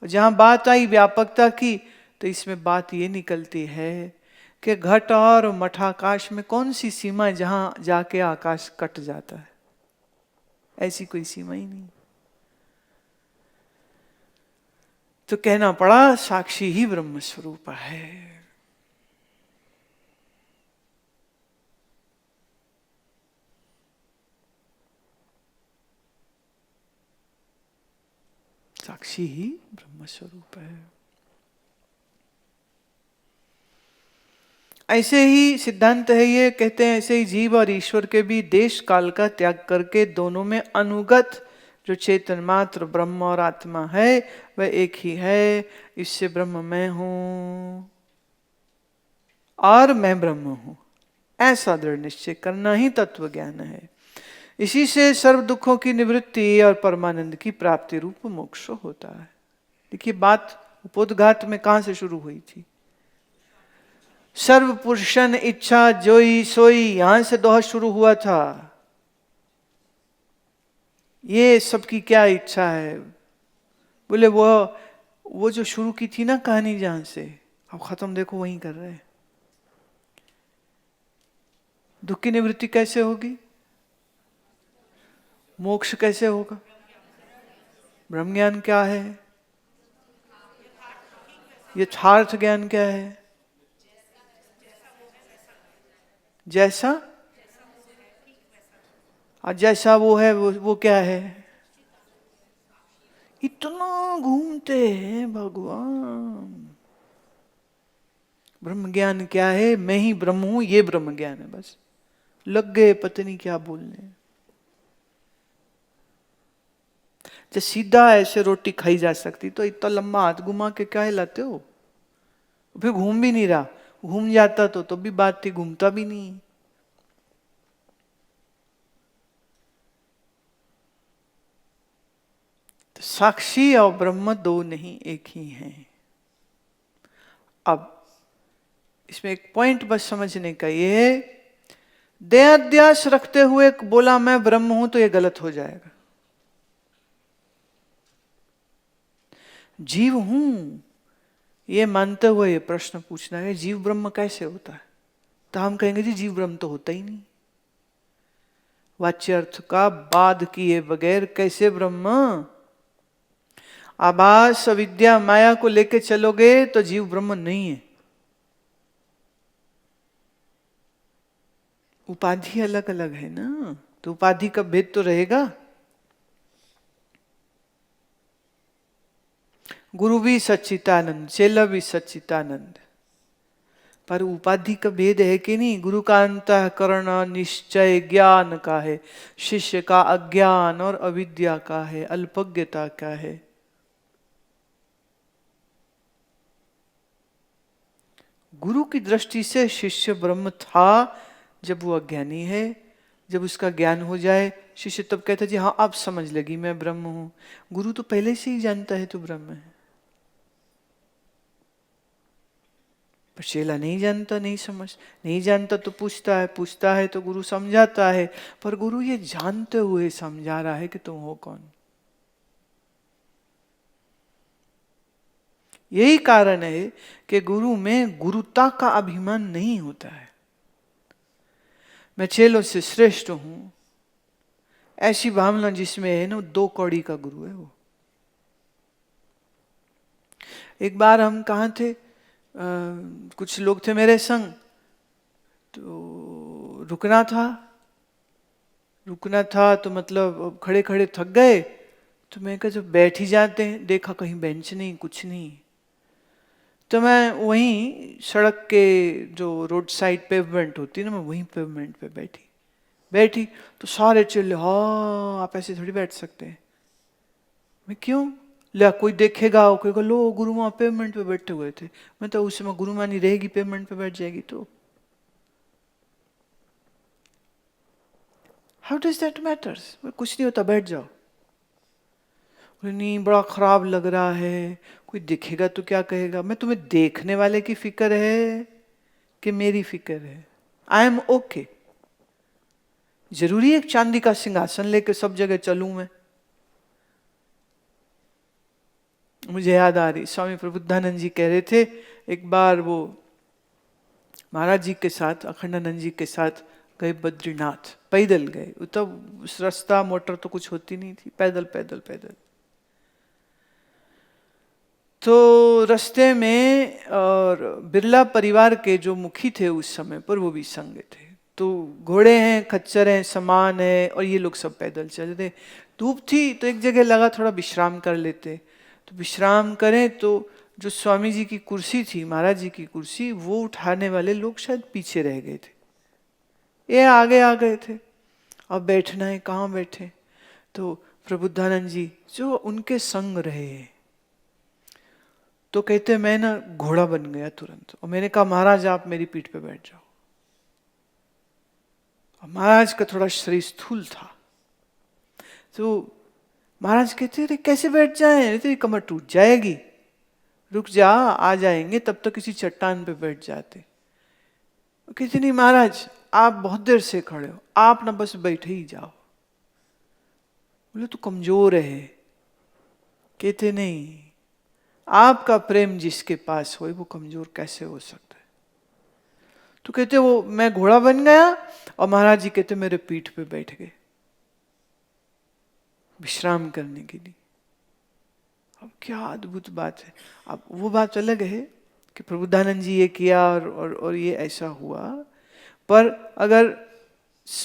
और जहां बात आई व्यापकता की, तो इसमें बात ये निकलती है कि घट और मठाकाश में कौन सी सीमा है जहां जाके आकाश कट जाता है? ऐसी कोई सीमा ही नहीं। तो कहना पड़ा साक्षी ही ब्रह्म स्वरूप है। साक्षी ही ब्रह्म स्वरूप है। ऐसे ही सिद्धांत है ये, कहते हैं ऐसे ही जीव और ईश्वर के भी देश काल का त्याग करके दोनों में अनुगत जो चेतन मात्र ब्रह्म और आत्मा है वह एक ही है। इससे ब्रह्म मैं हूं और मैं ब्रह्म हूं, ऐसा दृढ़ निश्चय करना ही तत्व ज्ञान है। इसी से सर्व दुखों की निवृत्ति और परमानंद की प्राप्ति रूप मोक्ष होता है। देखिए बात उपोद्घात में कहां से शुरू हुई थी? सर्व पुरुषन इच्छा जोई सोई, यहां से दोहा शुरू हुआ था। ये सबकी क्या इच्छा है? बोले वो जो शुरू की थी ना कहानी जहां से, अब खत्म देखो वहीं कर रहे हैं। दुख की निवृत्ति कैसे होगी? मोक्ष कैसे होगा? ब्रह्म ज्ञान क्या है? यथार्थ ज्ञान क्या है? जैसा और जैसा वो है वो क्या है? इतना घूमते हैं भगवान। ब्रह्म ज्ञान क्या है? मैं ही ब्रह्म हूं, ये ब्रह्म ज्ञान है। बस लग गए पता नहीं क्या बोलने। जब सीधा ऐसे रोटी खाई जा सकती तो इतना लंबा हाथ घुमा के क्या हिलाते हो? फिर घूम भी नहीं रहा, घूम जाता तो भी बात थी, घूमता भी नहीं। तो साक्षी और ब्रह्म दो नहीं एक ही हैं। अब इसमें एक पॉइंट बस समझने का ये है, देहाध्यास रखते हुए बोला मैं ब्रह्म हूं तो ये गलत हो जाएगा। जीव हूं ये मानते हुए ये प्रश्न पूछना है, जीव ब्रह्म कैसे होता है? तो हम कहेंगे जी जीव ब्रह्म तो होता ही नहीं। वाच्य अर्थ का बाध किए बगैर कैसे ब्रह्म? आभास अविद्या माया को लेके चलोगे तो जीव ब्रह्म नहीं है। उपाधि अलग अलग है ना, तो उपाधि का भेद तो रहेगा। गुरु भी सच्चिदानंद, चेला भी सच्चिदानंद, पर उपाधि का भेद है कि नहीं? गुरु का अंतःकरण निश्चय ज्ञान का है, शिष्य का अज्ञान और अविद्या का है, अल्पज्ञता का है। गुरु की दृष्टि से शिष्य ब्रह्म था जब वो अज्ञानी है। जब उसका ज्ञान हो जाए शिष्य तब कहता जी हाँ अब समझ लगी मैं ब्रह्म हूं। गुरु तो पहले से ही जानता है तू ब्रह्म है, पर चेला नहीं जानता, नहीं जानता तो पूछता है तो गुरु समझाता है, पर गुरु ये जानते हुए समझा रहा है कि तुम हो कौन। यही कारण है कि गुरु में गुरुता का अभिमान नहीं होता है। मैं चेलों से श्रेष्ठ हूं ऐसी भावना जिसमें है ना, 2 कौड़ी का गुरु है वो। एक बार हम कहाँ थे, कुछ लोग थे मेरे संग, तो रुकना था तो मतलब खड़े खड़े थक गए, तो मैं कहा जब बैठ ही जाते हैं, देखा कहीं बेंच नहीं कुछ नहीं, तो मैं वहीं सड़क के जो रोड साइड पेवमेंट होती है ना, मैं वहीं पेवमेंट पे बैठी तो सारे चिल्ले हाँ आप ऐसे थोड़ी बैठ सकते हैं। मैं क्यों? ले कोई देखेगा, कोई कहेगा लो गुरु माँ पेवमेंट पे बैठे हुए थे। मैं तो उस समय गुरु माँ नहीं रहेगी, पेवमेंट पे बैठ जाएगी तो हाउ डज दैट मैटर्स? कुछ नहीं होता, बैठ जाओ। नहीं बड़ा खराब लग रहा है, कोई दिखेगा तो क्या कहेगा? मैं तुम्हें देखने वाले की फिक्र है कि मेरी फिक्र है? I am okay. जरूरी एक चांदी का सिंहासन लेके सब जगह चलूं मैं? मुझे याद आ रही स्वामी प्रबुद्धानंद जी कह रहे थे, एक बार वो महाराज जी के साथ, अखंडानंद जी के साथ गए बद्रीनाथ, पैदल गए। तब उस रास्ता मोटर तो कुछ होती नहीं थी, पैदल पैदल पैदल। तो रास्ते में और बिरला परिवार के जो मुखी थे उस समय पर वो भी संग थे। तो घोड़े हैं, खच्चर हैं, सामान है और ये लोग सब पैदल चल रहे। धूप थी तो एक जगह लगा थोड़ा विश्राम कर लेते, तो विश्राम करें तो जो स्वामी जी की कुर्सी थी, महाराज जी की कुर्सी, वो उठाने वाले लोग शायद पीछे रह गए थे, ये आगे आ गए थे। अब बैठना है, कहाँ बैठे? तो प्रबुद्धानंद जी जो उनके संग रहे, तो कहते मैं ना घोड़ा बन गया तुरंत, और मैंने कहा महाराज आप मेरी पीठ पे बैठ जाओ। और महाराज का थोड़ा शरीर स्थूल था, तो महाराज कहते अरे कैसे बैठ जाए, तेरी कमर टूट जाएगी, रुक जा, आ जाएंगे। तब तक किसी चट्टान पे बैठ जाते। कहते नहीं महाराज आप बहुत देर से खड़े हो, आप ना बस बैठे ही जाओ। बोले तू कमजोर है। कहते नहीं, आपका प्रेम जिसके पास हो वो कमजोर कैसे हो सकता है? तो कहते वो मैं घोड़ा बन गया और महाराज जी कहते मेरे पीठ पे बैठ गए विश्राम करने के लिए। अब क्या अद्भुत बात है। अब वो बात अलग है कि प्रबुद्धानंद जी ये किया और ये ऐसा हुआ, पर अगर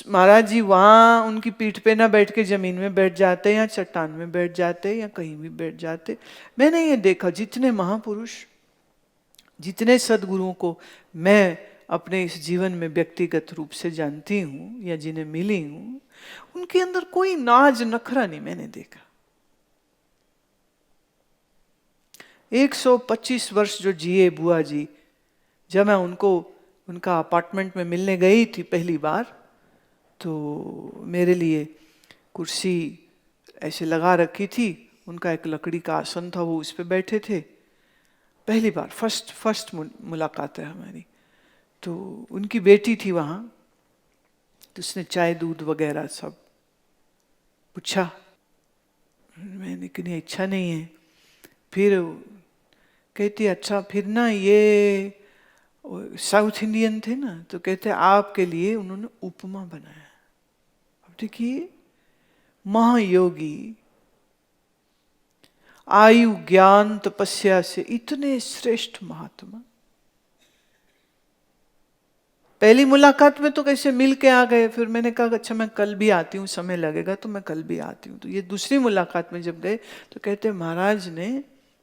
महाराज जी वहां उनकी पीठ पे ना बैठ के जमीन में बैठ जाते या चट्टान में बैठ जाते या कहीं भी बैठ जाते। मैंने ये देखा जितने महापुरुष, जितने सदगुरुओं को मैं अपने इस जीवन में व्यक्तिगत रूप से जानती हूँ या जिन्हें मिली हूँ, उनके अंदर कोई नाज नखरा नहीं मैंने देखा। 125 वर्ष जो जिए बुआ जी, जब मैं उनको उनका अपार्टमेंट में मिलने गई थी पहली बार, तो मेरे लिए कुर्सी ऐसे लगा रखी थी, उनका एक लकड़ी का आसन था, वो उस पर बैठे थे। पहली बार फर्स्ट मुलाकात है हमारी। तो उनकी बेटी थी वहाँ, तो उसने चाय दूध वगैरह सब पूछा, मैंने कहा इच्छा नहीं है। फिर कहती अच्छा फिर ना ये साउथ इंडियन थे ना, तो कहते आपके लिए उन्होंने उपमा बनाया। अब देखिए महायोगी, आयु ज्ञान तपस्या से इतने श्रेष्ठ महात्मा, पहली मुलाकात में तो कैसे मिल के आ गए। फिर मैंने कहा अच्छा मैं कल भी आती हूँ, समय लगेगा तो मैं कल भी आती हूँ। तो ये दूसरी मुलाकात में जब गए तो कहते महाराज ने,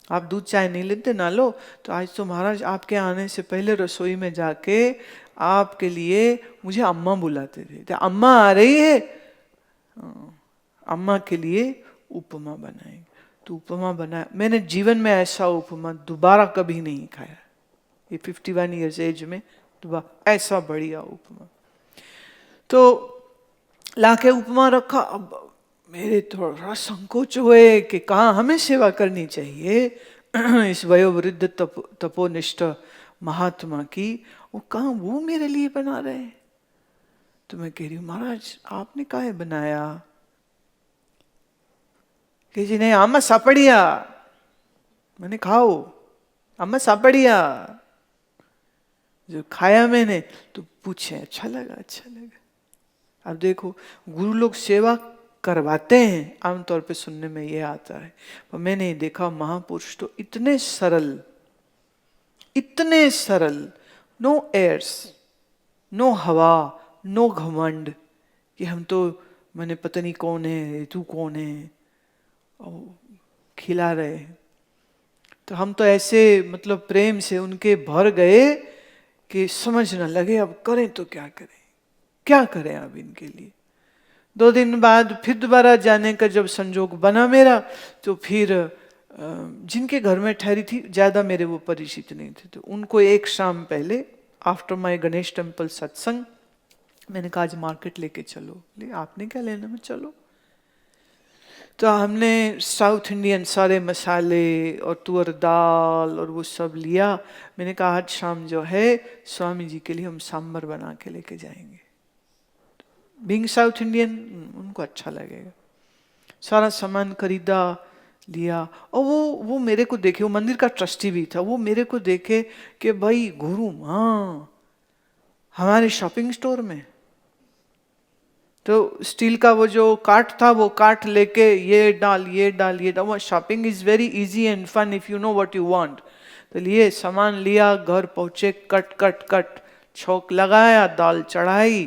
आप दूध चाय नहीं लेते ना लो, तो आज तो महाराज आपके आने से पहले रसोई में जाके आपके लिए मुझे अम्मा बुलाते थे, तो अम्मा आ रही है, अम्मा के लिए उपमा बनाएंगे। तो उपमा बनाया, मैंने जीवन में ऐसा उपमा दोबारा कभी नहीं खाया, ये 51 ईयर्स एज में ऐसा बढ़िया उपमा। तो लाके उपमा रखा। अब मेरे थोड़ा संकोच हुए कि कहाँ हमें सेवा करनी चाहिए इस वयोवृद्ध तपोनिष्ठ महात्मा की, वो कहाँ वो मेरे लिए बना रहे हैं। तो मैं कह रही हूँ महाराज आपने काहे बनाया? कि जी नहीं अम्मा सापड़िया, मैंने खाओ अम्मा सापड़िया। जो खाया मैंने तो पूछे अच्छा लगा, अच्छा लगा। अब देखो गुरु लोग सेवा करवाते हैं, आमतौर पे सुनने में ये आता है, पर मैंने देखा महापुरुष तो इतने सरल, इतने सरल, नो एयर्स, नो हवा, नो घमंड कि हम तो मैंने पता नहीं कौन है, तू कौन है, और खिला रहे हैं। तो हम तो ऐसे मतलब प्रेम से उनके भर गए कि समझ न लगे अब करें तो क्या करें, क्या करें अब इनके लिए। 2 दिन बाद फिर दोबारा जाने का जब संजोग बना मेरा, तो फिर जिनके घर में ठहरी थी ज़्यादा मेरे वो परिचित नहीं थे, तो उनको एक शाम पहले आफ्टर माय गणेश टेम्पल सत्संग मैंने कहा आज मार्केट लेके चलो। ले आपने क्या लेना, में चलो। तो हमने साउथ इंडियन सारे मसाले और तुअर दाल और वो सब लिया। मैंने कहा आज शाम जो है स्वामी जी के लिए हम सांभर बना के लेके जाएंगे, बीइंग साउथ इंडियन उनको अच्छा लगेगा। सारा सामान खरीदा, लिया। और वो मेरे को देखे, वो मंदिर का ट्रस्टी भी था, वो मेरे को देखे कि भाई गुरु माँ हमारे शॉपिंग स्टोर में। तो स्टील का वो जो कार्ट था, वो कार्ट लेके ये डाल ये डाल ये डाल। Shopping is very easy and fun if you know what you want. तो लिए सामान लिया, घर पहुंचे, कट कट कट छौंक लगाया, दाल चढ़ाई,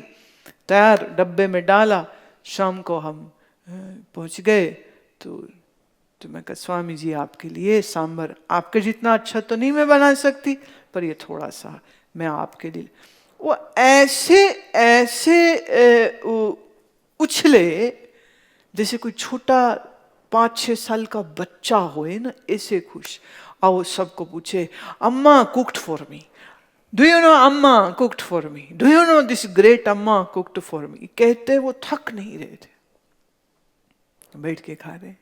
तैयार, डब्बे में डाला। शाम को हम पहुंच गए। तो तो मैं कहा स्वामी जी आपके लिए सांभर आपके जितना अच्छा तो नहीं मैं बना सकती, पर ये थोड़ा सा मैं आपके लिए। वो ऐसे ऐसे उछले जैसे कोई छोटा 5-6 साल का बच्चा होए ना, ऐसे खुश। आओ सबको पूछे अम्मा cooked for me, do you know अम्मा cooked for me, do you know this great अम्मा कुक्ड फॉर मी। कहते वो थक नहीं रहे थे, बैठ के खा रहे।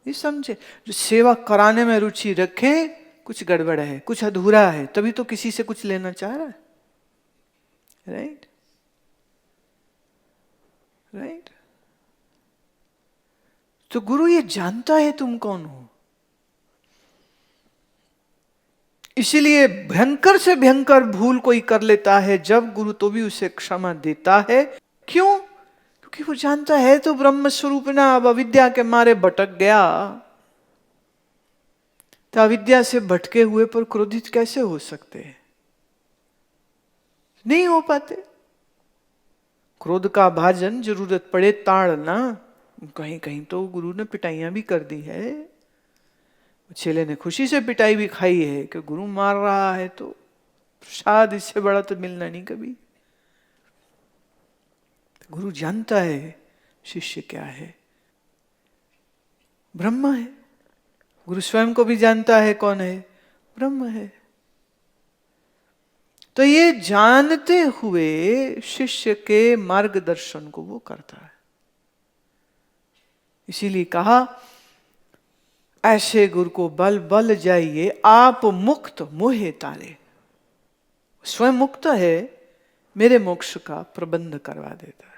ये समझे, जो सेवा कराने में रुचि रखे कुछ गड़बड़ है, कुछ अधूरा है, तभी तो किसी से कुछ लेना चाह रहा है। Right right. तो गुरु ये जानता है तुम कौन हो, इसीलिए भयंकर से भयंकर भूल कोई कर लेता है जब गुरु तो भी उसे क्षमा देता है। क्यों? क्योंकि वो जानता है तो ब्रह्म स्वरूप ना, अब अविद्या के मारे भटक गया। तो अविद्या से भटके हुए पर क्रोधित कैसे हो सकते हैं? नहीं हो पाते। क्रोध का भाजन जरूरत पड़े ताड़ना, कहीं कहीं तो गुरु ने पिटाइयां भी कर दी है। चेले ने खुशी से पिटाई भी खाई है कि गुरु मार रहा है तो प्रसाद इससे बड़ा तो मिलना नहीं कभी। गुरु जानता है शिष्य क्या है, ब्रह्म है। गुरु स्वयं को भी जानता है कौन है, ब्रह्म है। तो ये जानते हुए शिष्य के मार्गदर्शन को वो करता है। इसीलिए कहा ऐसे गुरु को बल बल जाइए आप मुक्त मोहे तारे। स्वयं मुक्त है, मेरे मोक्ष का प्रबंध करवा देता है।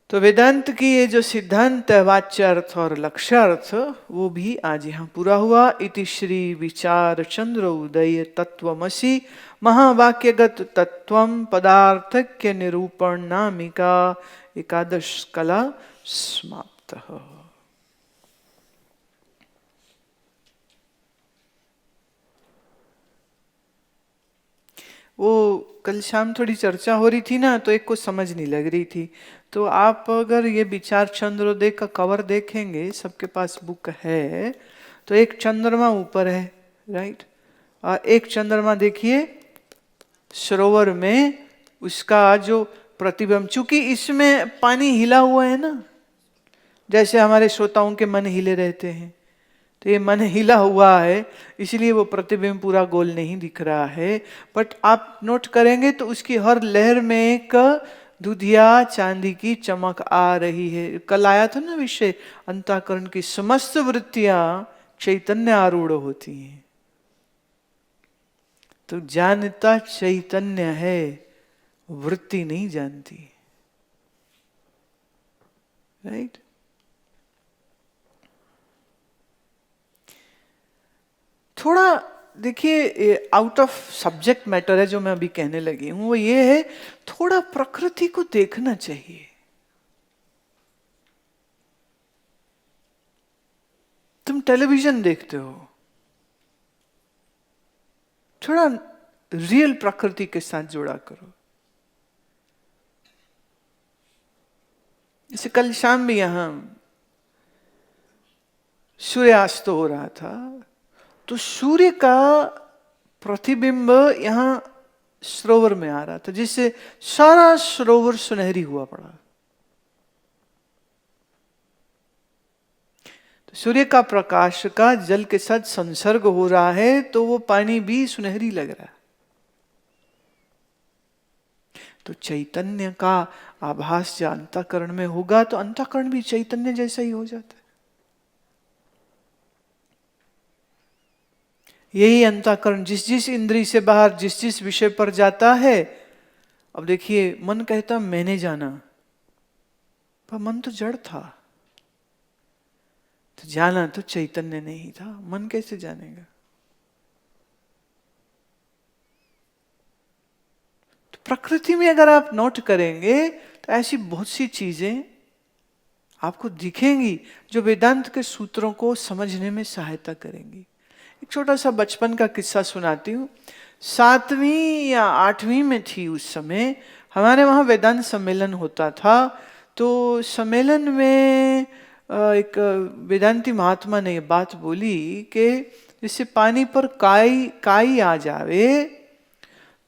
तो वेदांत की ये जो सिद्धांत है वाच्यार्थ और लक्ष्यार्थ, वो भी आज यहाँ पूरा हुआ। इति श्री विचार चंद्र उदय तत्वमसि महावाक्यगत तत्वम पदार्थक्य निरूपण नामिका एकादश कला समाप्त। वो कल शाम थोड़ी चर्चा हो रही थी ना, तो एक को समझ नहीं लग रही थी। तो आप अगर ये विचार चंद्रोदय का कवर देखेंगे, सबके पास बुक है, तो एक चंद्रमा ऊपर है, राइट, और एक चंद्रमा देखिए सरोवर में, उसका जो प्रतिबिंब, चूंकि इसमें पानी हिला हुआ है ना, जैसे हमारे श्रोताओं के मन हिले रहते हैं, तो ये मन हिला हुआ है, इसलिए वो प्रतिबिंब पूरा गोल नहीं दिख रहा है। बट आप नोट करेंगे तो उसकी हर लहर में एक दुधिया चांदी की चमक आ रही है। कल आया था ना विषय, अंतःकरण की समस्त वृत्तियां चैतन्य आरूढ़ होती हैं। तो जानता चैतन्य है, वृत्ति नहीं जानती। राइट। थोड़ा देखिए आउट ऑफ सब्जेक्ट मैटर है जो मैं अभी कहने लगी हूं, वो ये है थोड़ा प्रकृति को देखना चाहिए। तुम टेलीविजन देखते हो, थोड़ा रियल प्रकृति के साथ जोड़ा करो। जैसे कल शाम भी यहां सूर्यास्त हो रहा था, तो सूर्य का प्रतिबिंब यहां सरोवर में आ रहा था, जिससे सारा सरोवर सुनहरी हुआ पड़ा। तो सूर्य का प्रकाश का जल के साथ संसर्ग हो रहा है, तो वो पानी भी सुनहरी लग रहा है। तो चैतन्य का आभास जो अंतःकरण में होगा, तो अंतःकरण भी चैतन्य जैसा ही हो जाता है। यही अंतःकरण जिस जिस इंद्रिय से बाहर जिस जिस विषय पर जाता है, अब देखिए मन कहता मैंने जाना, पर मन तो जड़ था, तो जाना तो चैतन्य नहीं था, मन कैसे जानेगा? तो प्रकृति में अगर आप नोट करेंगे तो ऐसी बहुत सी चीजें आपको दिखेंगी जो वेदांत के सूत्रों को समझने में सहायता करेंगी। एक छोटा सा बचपन का किस्सा सुनाती हूँ। 7वीं या 8वीं में थी उस समय, हमारे वहाँ वेदांत सम्मेलन होता था, तो सम्मेलन में एक वेदांती महात्मा ने ये बात बोली कि जैसे पानी पर काई काई आ जावे,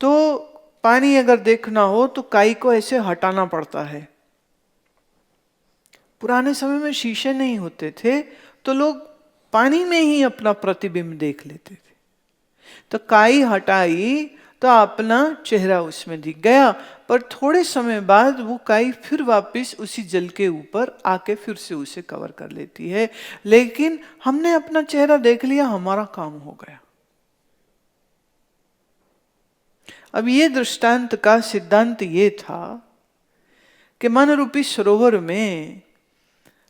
तो पानी अगर देखना हो तो काई को ऐसे हटाना पड़ता है। पुराने समय में शीशे नहीं होते थे, तो लोग पानी में ही अपना प्रतिबिंब देख लेते थे। तो काई हटाई तो अपना चेहरा उसमें दिख गया, पर थोड़े समय बाद वो काई फिर वापस उसी जल के ऊपर आके फिर से उसे कवर कर लेती है। लेकिन हमने अपना चेहरा देख लिया, हमारा काम हो गया। अब ये दृष्टांत का सिद्धांत ये था कि मन रूपी सरोवर में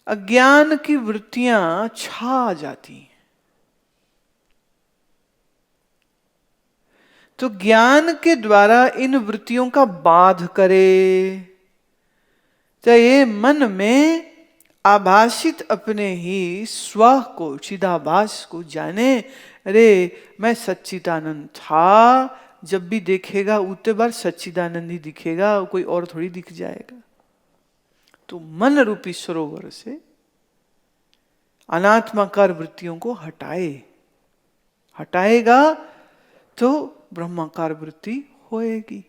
अज्ञान की वृत्तियां छा जाती हैं, तो ज्ञान के द्वारा इन वृत्तियों का बाध करे, तो ये मन में आभासित अपने ही स्व को, चिदाभास को जाने। अरे मैं सच्चिदानंद था, जब भी देखेगा उतने बार सच्चिदानंद ही दिखेगा, कोई और थोड़ी दिख जाएगा। तो मन रूपी सरोवर से अनात्माकार वृत्तियों को हटाएगा तो ब्रह्माकार वृत्ति होएगी।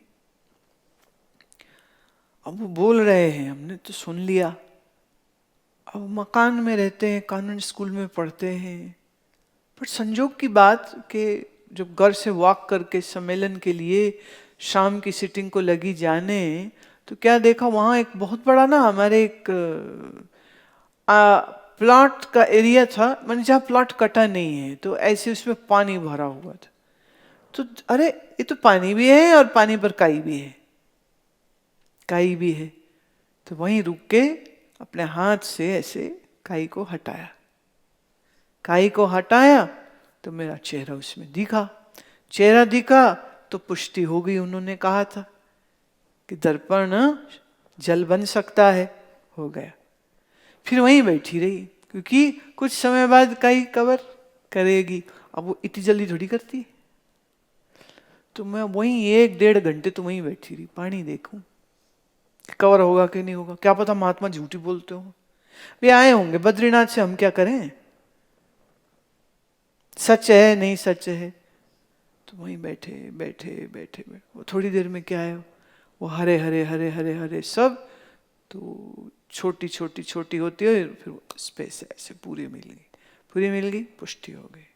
अब वो बोल रहे हैं, हमने तो सुन लिया। अब मकान में रहते हैं, कॉन्वेंट स्कूल में पढ़ते हैं, पर संजोग की बात कि जब घर से वॉक करके सम्मेलन के लिए शाम की सिटिंग को लगी जाने, तो क्या देखा, वहाँ एक बहुत बड़ा ना हमारे एक प्लॉट का एरिया था, मैंने जहाँ प्लॉट कटा नहीं है, तो ऐसे उसमें पानी भरा हुआ था। तो अरे ये तो पानी भी है और पानी पर काई भी है। तो वहीं रुक के अपने हाथ से ऐसे काई को हटाया तो मेरा चेहरा उसमें दिखा तो पुष्टि हो गई। उन्होंने कहा था कि दर्पण जल बन सकता है, हो गया। फिर वहीं बैठी रही, क्योंकि कुछ समय बाद काई कवर करेगी। अब वो इतनी जल्दी थोड़ी करती है। तो मैं वहीं 1-1.5 घंटे तो वहीं बैठी रही, पानी देखूं कवर होगा कि नहीं होगा। क्या पता महात्मा झूठी बोलते हो, वे आए होंगे बद्रीनाथ से, हम क्या करें, सच है नहीं सच है। तो वहीं बैठे वो थोड़ी देर में क्या है, वो हरे सब तो छोटी होती है, फिर स्पेस ऐसे पूरी मिल गई, पुष्टि हो गई।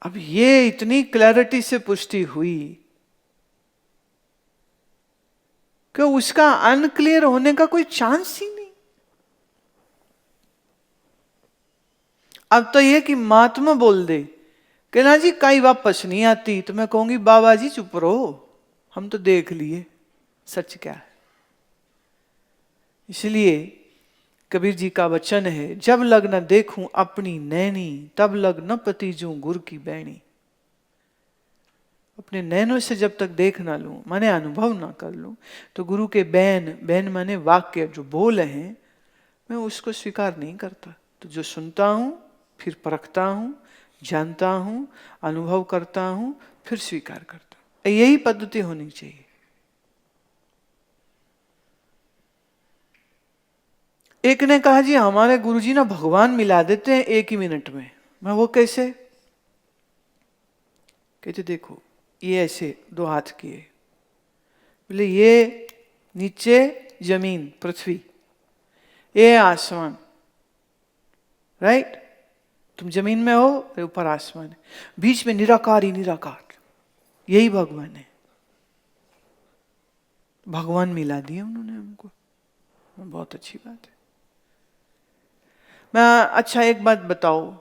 अब ये इतनी क्लैरिटी से पुष्टि हुई कि उसका अनक्लियर होने का कोई चांस ही नहीं। अब तो ये कि महात्मा बोल दे कि ना जी काई वापस नहीं आती, तो मैं कहूंगी बाबा जी चुप रहो, हम तो देख लिए सच क्या है। इसलिए कबीर जी का वचन है, जब लग न देखूं अपनी नैनी, तब लग न पतीजूं गुर की बैणी। अपने नैनों से जब तक देख ना लूं, माने अनुभव ना कर लूं, तो गुरु के बैन माने वाक्य जो बोल हैं, मैं उसको स्वीकार नहीं करता। तो जो सुनता हूं, फिर परखता हूं, जानता हूं, अनुभव करता हूं, फिर स्वीकार करता हूं। यही पद्धति होनी चाहिए। एक ने कहा जी हमारे गुरुजी ना भगवान मिला देते हैं 1 ही मिनट में। मैं वो कैसे? कहते देखो ये ऐसे 2 हाथ किए, बोले ये नीचे जमीन पृथ्वी, ये आसमान, राइट? तुम जमीन में हो, ऊपर आसमान है, बीच में निराकार ही निराकार, यही भगवान है। भगवान मिला दिए उन्होंने हमको, बहुत अच्छी बात है। मैं अच्छा एक बात बताओ,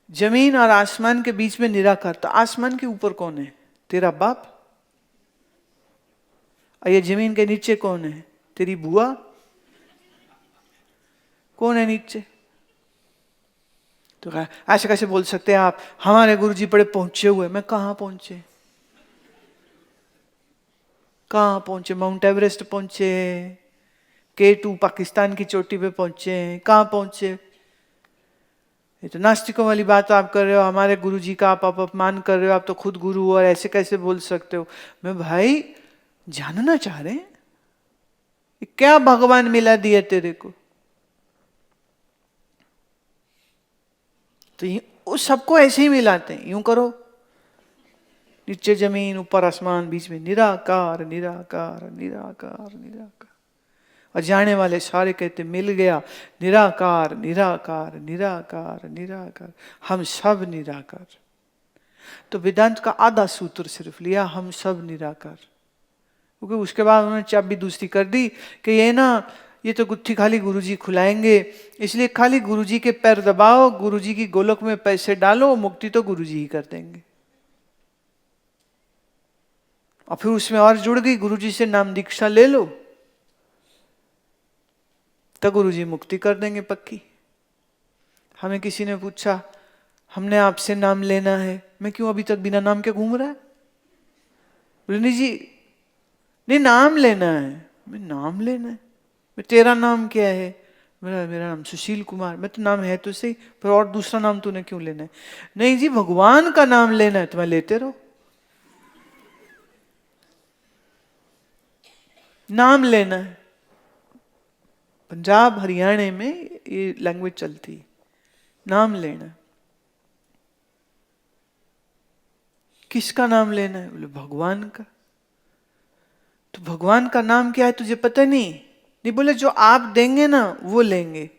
जमीन और आसमान के बीच में निराकार, तो आसमान के ऊपर कौन है? तेरा बाप। और ये जमीन के नीचे कौन है? तेरी बुआ। कौन है नीचे? तो ऐसे कैसे बोल सकते हैं आप, हमारे गुरुजी बड़े पहुंचे हुए। मैं कहां पहुंचे? माउंट एवरेस्ट पहुंचे, K2 पाकिस्तान की चोटी पे पहुंचे, कहां पहुंचे? ये तो नास्तिकों वाली बात आप कर रहे हो, हमारे गुरुजी का आप अपमान कर रहे हो, आप तो खुद गुरु हो और ऐसे कैसे बोल सकते हो? मैं भाई जानना चाह रहे हैं क्या भगवान मिला दिया तेरे को। तो उस सबको ऐसे ही मिलाते हैं, यूं करो, नीचे जमीन ऊपर आसमान बीच में निराकार निराकार निराकार निराकार। और जाने वाले सारे कहते मिल गया, निराकार निराकार निराकार निराकार, हम सब निराकार। तो वेदांत का आधा सूत्र सिर्फ लिया, हम सब निराकार। क्योंकि उसके बाद उन्होंने चाबी दूसरी कर दी कि ये ना, ये तो गुत्थी खाली गुरुजी खुलाएंगे, इसलिए खाली गुरुजी के पैर दबाओ, गुरुजी की गोलक में पैसे डालो, मुक्ति तो गुरुजी ही कर देंगे। और फिर उसमें और जुड़ गई, गुरुजी से नाम दीक्षा ले लो तो गुरुजी मुक्ति कर देंगे पक्की। हमें किसी ने पूछा, हमने आपसे नाम लेना है, मैं क्यों अभी तक बिना नाम के घूम रहा है? बोले जी नहीं नाम लेना है। मैं नाम लेना है? मैं तेरा नाम क्या है? मेरा नाम सुशील कुमार। मैं तो नाम है तो सही, पर और दूसरा नाम तूने क्यों लेना है? नहीं जी भगवान का नाम लेना है। तो मैं लेते रहो, नाम लेना है। पंजाब हरियाणा में ये लैंग्वेज चलती है, नाम लेना। किसका नाम लेना है? बोले भगवान का। तो भगवान का नाम क्या है तुझे पता नहीं? नहीं बोले जो आप देंगे ना वो लेंगे,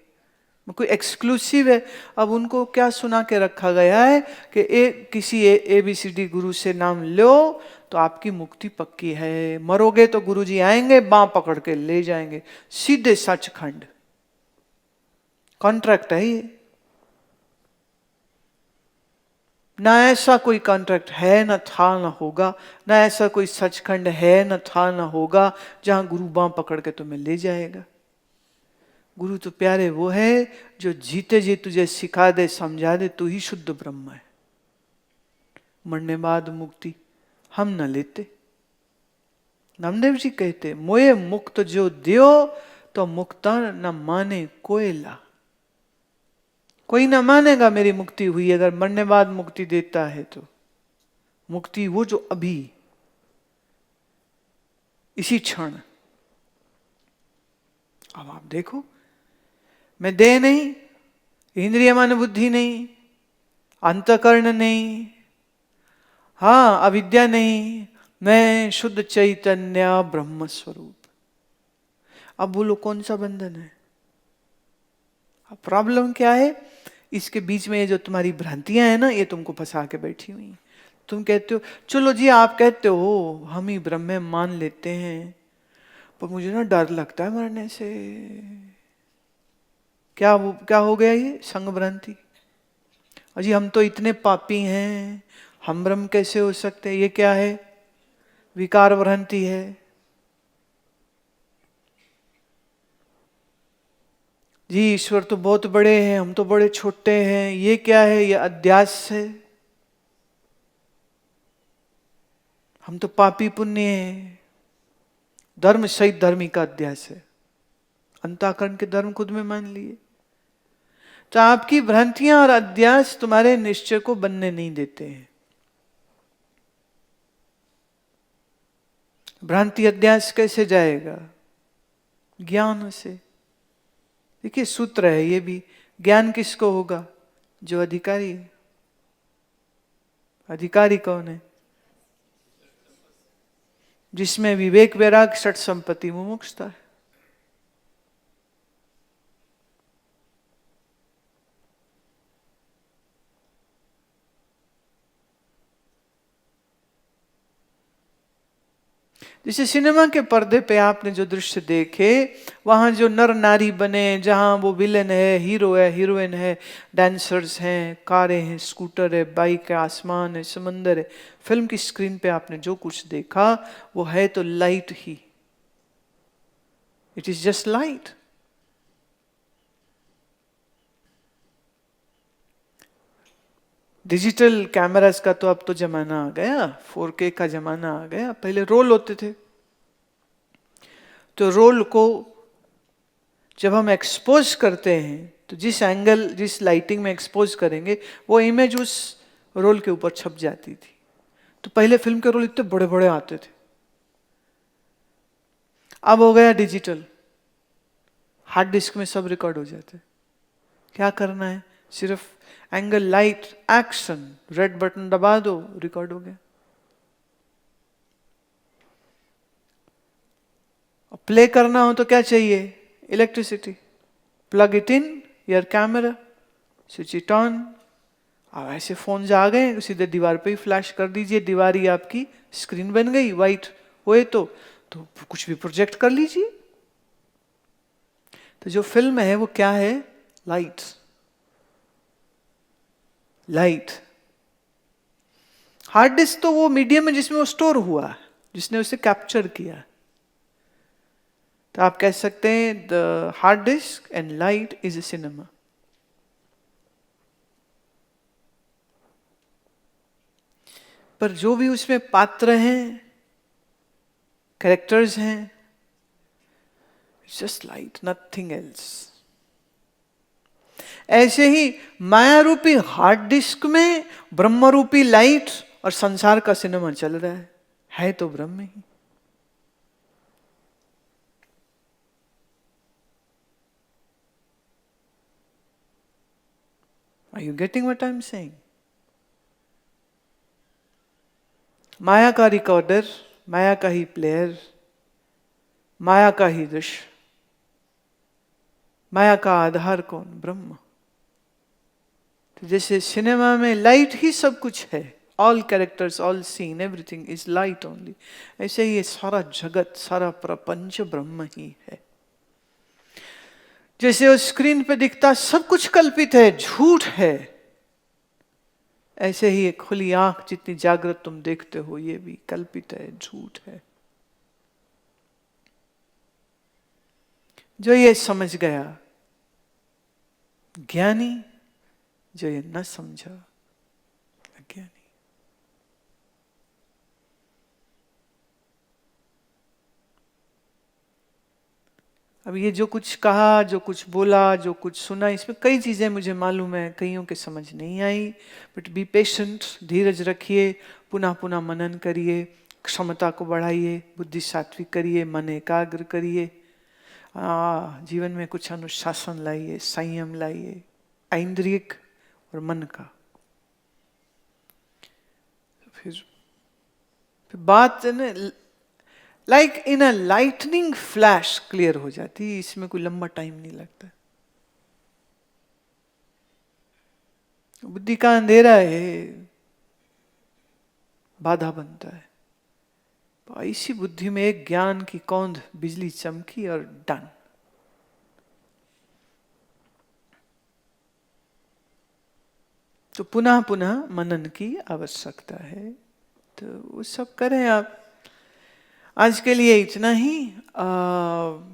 कोई एक्सक्लूसिव है। अब उनको क्या सुना के रखा गया है कि किसी ABCD गुरु से नाम लो तो आपकी मुक्ति पक्की है, मरोगे तो गुरुजी आएंगे बांह पकड़ के ले जाएंगे सीधे सचखंड। कॉन्ट्रैक्ट है ये, ना ऐसा कोई कॉन्ट्रैक्ट है, ना था, ना होगा। ना ऐसा कोई सचखंड है, ना था, ना होगा जहां गुरु बांह पकड़ के तुम्हें ले जाएगा। गुरु तो प्यारे वो है जो जीते जी तुझे सिखा दे, समझा दे तू ही शुद्ध ब्रह्म है। मरने बाद मुक्ति हम न लेते। नामदेव जी कहते, मोए मुक्त जो दियो तो मुक्ता न माने कोयला। कोई ना मानेगा मेरी मुक्ति हुई अगर मरने बाद मुक्ति देता है तो। मुक्ति वो जो अभी इसी क्षण। अब आप देखो, मैं देह नहीं, इंद्रिय मन बुद्धि नहीं, अंतकरण नहीं, हाँ अविद्या नहीं, मैं शुद्ध चैतन्य ब्रह्म स्वरूप। अब बोलो कौन सा बंधन है? अब प्रॉब्लम क्या है? इसके बीच में ये जो तुम्हारी भ्रांतियां हैं ना, ये तुमको फंसा के बैठी हुई। तुम कहते हो चलो जी, आप कहते हो हम ही ब्रह्म मान लेते हैं, पर मुझे ना डर लगता है मरने से। क्या हो गया ये? संग भ्रांति। अजी हम तो इतने पापी हैं, हम ब्रह्म कैसे हो सकते हैं? ये क्या है? विकार भ्रांति है। जी ईश्वर तो बहुत बड़े हैं, हम तो बड़े छोटे हैं। ये क्या है? ये अध्यास है। हम तो पापी पुण्य हैं। धर्म सहित धर्मी का अध्यास है। अंतःकरण के धर्म खुद में मान लिए। तो आपकी भ्रांतियां और अध्यास तुम्हारे निश्चय को बनने नहीं देते हैं। भ्रांति अध्यास कैसे जाएगा? ज्ञान से। देखिए सूत्र है ये भी, ज्ञान किसको होगा? जो अधिकारी है। अधिकारी कौन है? जिसमें विवेक वैराग षट संपत्ति मुमुक्षुता है। जैसे सिनेमा के पर्दे पे आपने जो दृश्य देखे, वहां जो नर नारी बने, जहां वो विलेन है, हीरो है, हीरोइन है, डांसर्स हैं, कारें हैं, स्कूटर है, बाइक है, आसमान है, समंदर है, फिल्म की स्क्रीन पे आपने जो कुछ देखा वो है तो light he. It is just light. Digital cameras का तो अब तो जमाना आ गया, 4K का जमाना आ गया। पहले रोल होते थे, तो रोल को जब हम एक्सपोज करते हैं तो जिस एंगल, जिस लाइटिंग में एक्सपोज करेंगे वो इमेज उस रोल के ऊपर छप जाती थी। तो पहले फिल्म के रोल इतने बड़े बड़े आते थे, अब हो गया डिजिटल, हार्ड डिस्क में सब रिकॉर्ड हो जाते हैं। क्या करना है, सिर्फ angle, light, action, red button दबा दो, रिकॉर्ड हो गया। प्ले करना हो तो क्या चाहिए, electricity, plug it in your camera, switch it on. अब ऐसे फोन आ गए, सीधे दीवार पे ही फ्लैश कर दीजिए, दीवार ही आपकी स्क्रीन बन गई, वाइट हुए तो कुछ भी प्रोजेक्ट कर लीजिए। तो जो फिल्म है वो क्या है, लाइट। लाइट, हार्ड डिस्क तो वो मीडियम है जिसमें वो स्टोर हुआ, जिसने उसे कैप्चर किया। तो आप कह सकते हैं the hard disk and light is a cinema. पर जो भी उसमें पात्र हैं, कैरेक्टर्स हैं, जस्ट लाइट, नथिंग एल्स। ऐसे ही माया रूपी हार्ड डिस्क में ब्रह्म रूपी लाइट और संसार का सिनेमा चल रहा है तो ब्रह्म ही। Are you getting what I'm saying? माया का रिकॉर्डर, माया का ही प्लेयर, माया का ही दृश्य, माया का आधार कौन, ब्रह्म। तो जैसे सिनेमा में लाइट ही सब कुछ है, all characters, all scene, everything is light only, ऐसे ही ये सारा जगत, सारा प्रपंच ब्रह्म ही है। जैसे उस स्क्रीन पे दिखता सब कुछ कल्पित है, झूठ है, ऐसे ही एक खुली आंख जितनी जागृत तुम देखते हो ये भी कल्पित है, झूठ है। जो ये समझ गया ज्ञानी, जो ये न समझा अज्ञानी। अब ये जो कुछ कहा, जो कुछ बोला, जो कुछ सुना, इसमें कई चीजें मुझे मालूम है, कईयों के समझ नहीं आई। बट बी पेशेंट, धीरज रखिए, पुनः पुनः मनन करिए, क्षमता को बढ़ाइए, बुद्धि सात्विक करिए, मन एकाग्र करिए, जीवन में कुछ अनुशासन लाइए, संयम लाइए, ऐन्द्रियक और मन का। फिर बात like in a lightning flash clear हो जाती है, इसमें कोई लंबा टाइम नहीं लगता। बुद्धि का अंधेरा है, बाधा बनता है। तो ऐसी बुद्धि में एक ज्ञान की कौंध बिजली चमकी और डन। तो पुनः पुनः मनन की आवश्यकता है, तो वो सब करें आप। आज के लिए इतना ही।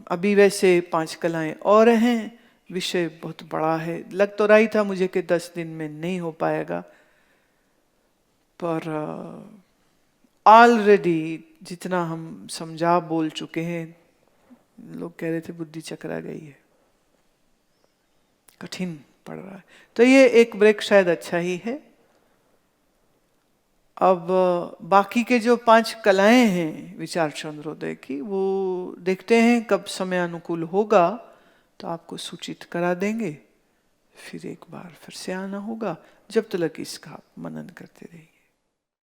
अभी वैसे 5 कलाएं और हैं, विषय बहुत बड़ा है। लग तो रही था मुझे कि 10 दिन में नहीं हो पाएगा, पर ऑलरेडी जितना हम समझा बोल चुके हैं, लोग कह रहे थे बुद्धि चकरा गई है, कठिन पड़ रहा है। तो ये एक ब्रेक शायद अच्छा ही है। अब बाकी के जो 5 कलाएं हैं विचार चंद्रोदय की, वो देखते हैं कब समय अनुकूल होगा तो आपको सूचित करा देंगे। फिर एक बार फिर से आना होगा, जब तक इसका मनन करते रहिए।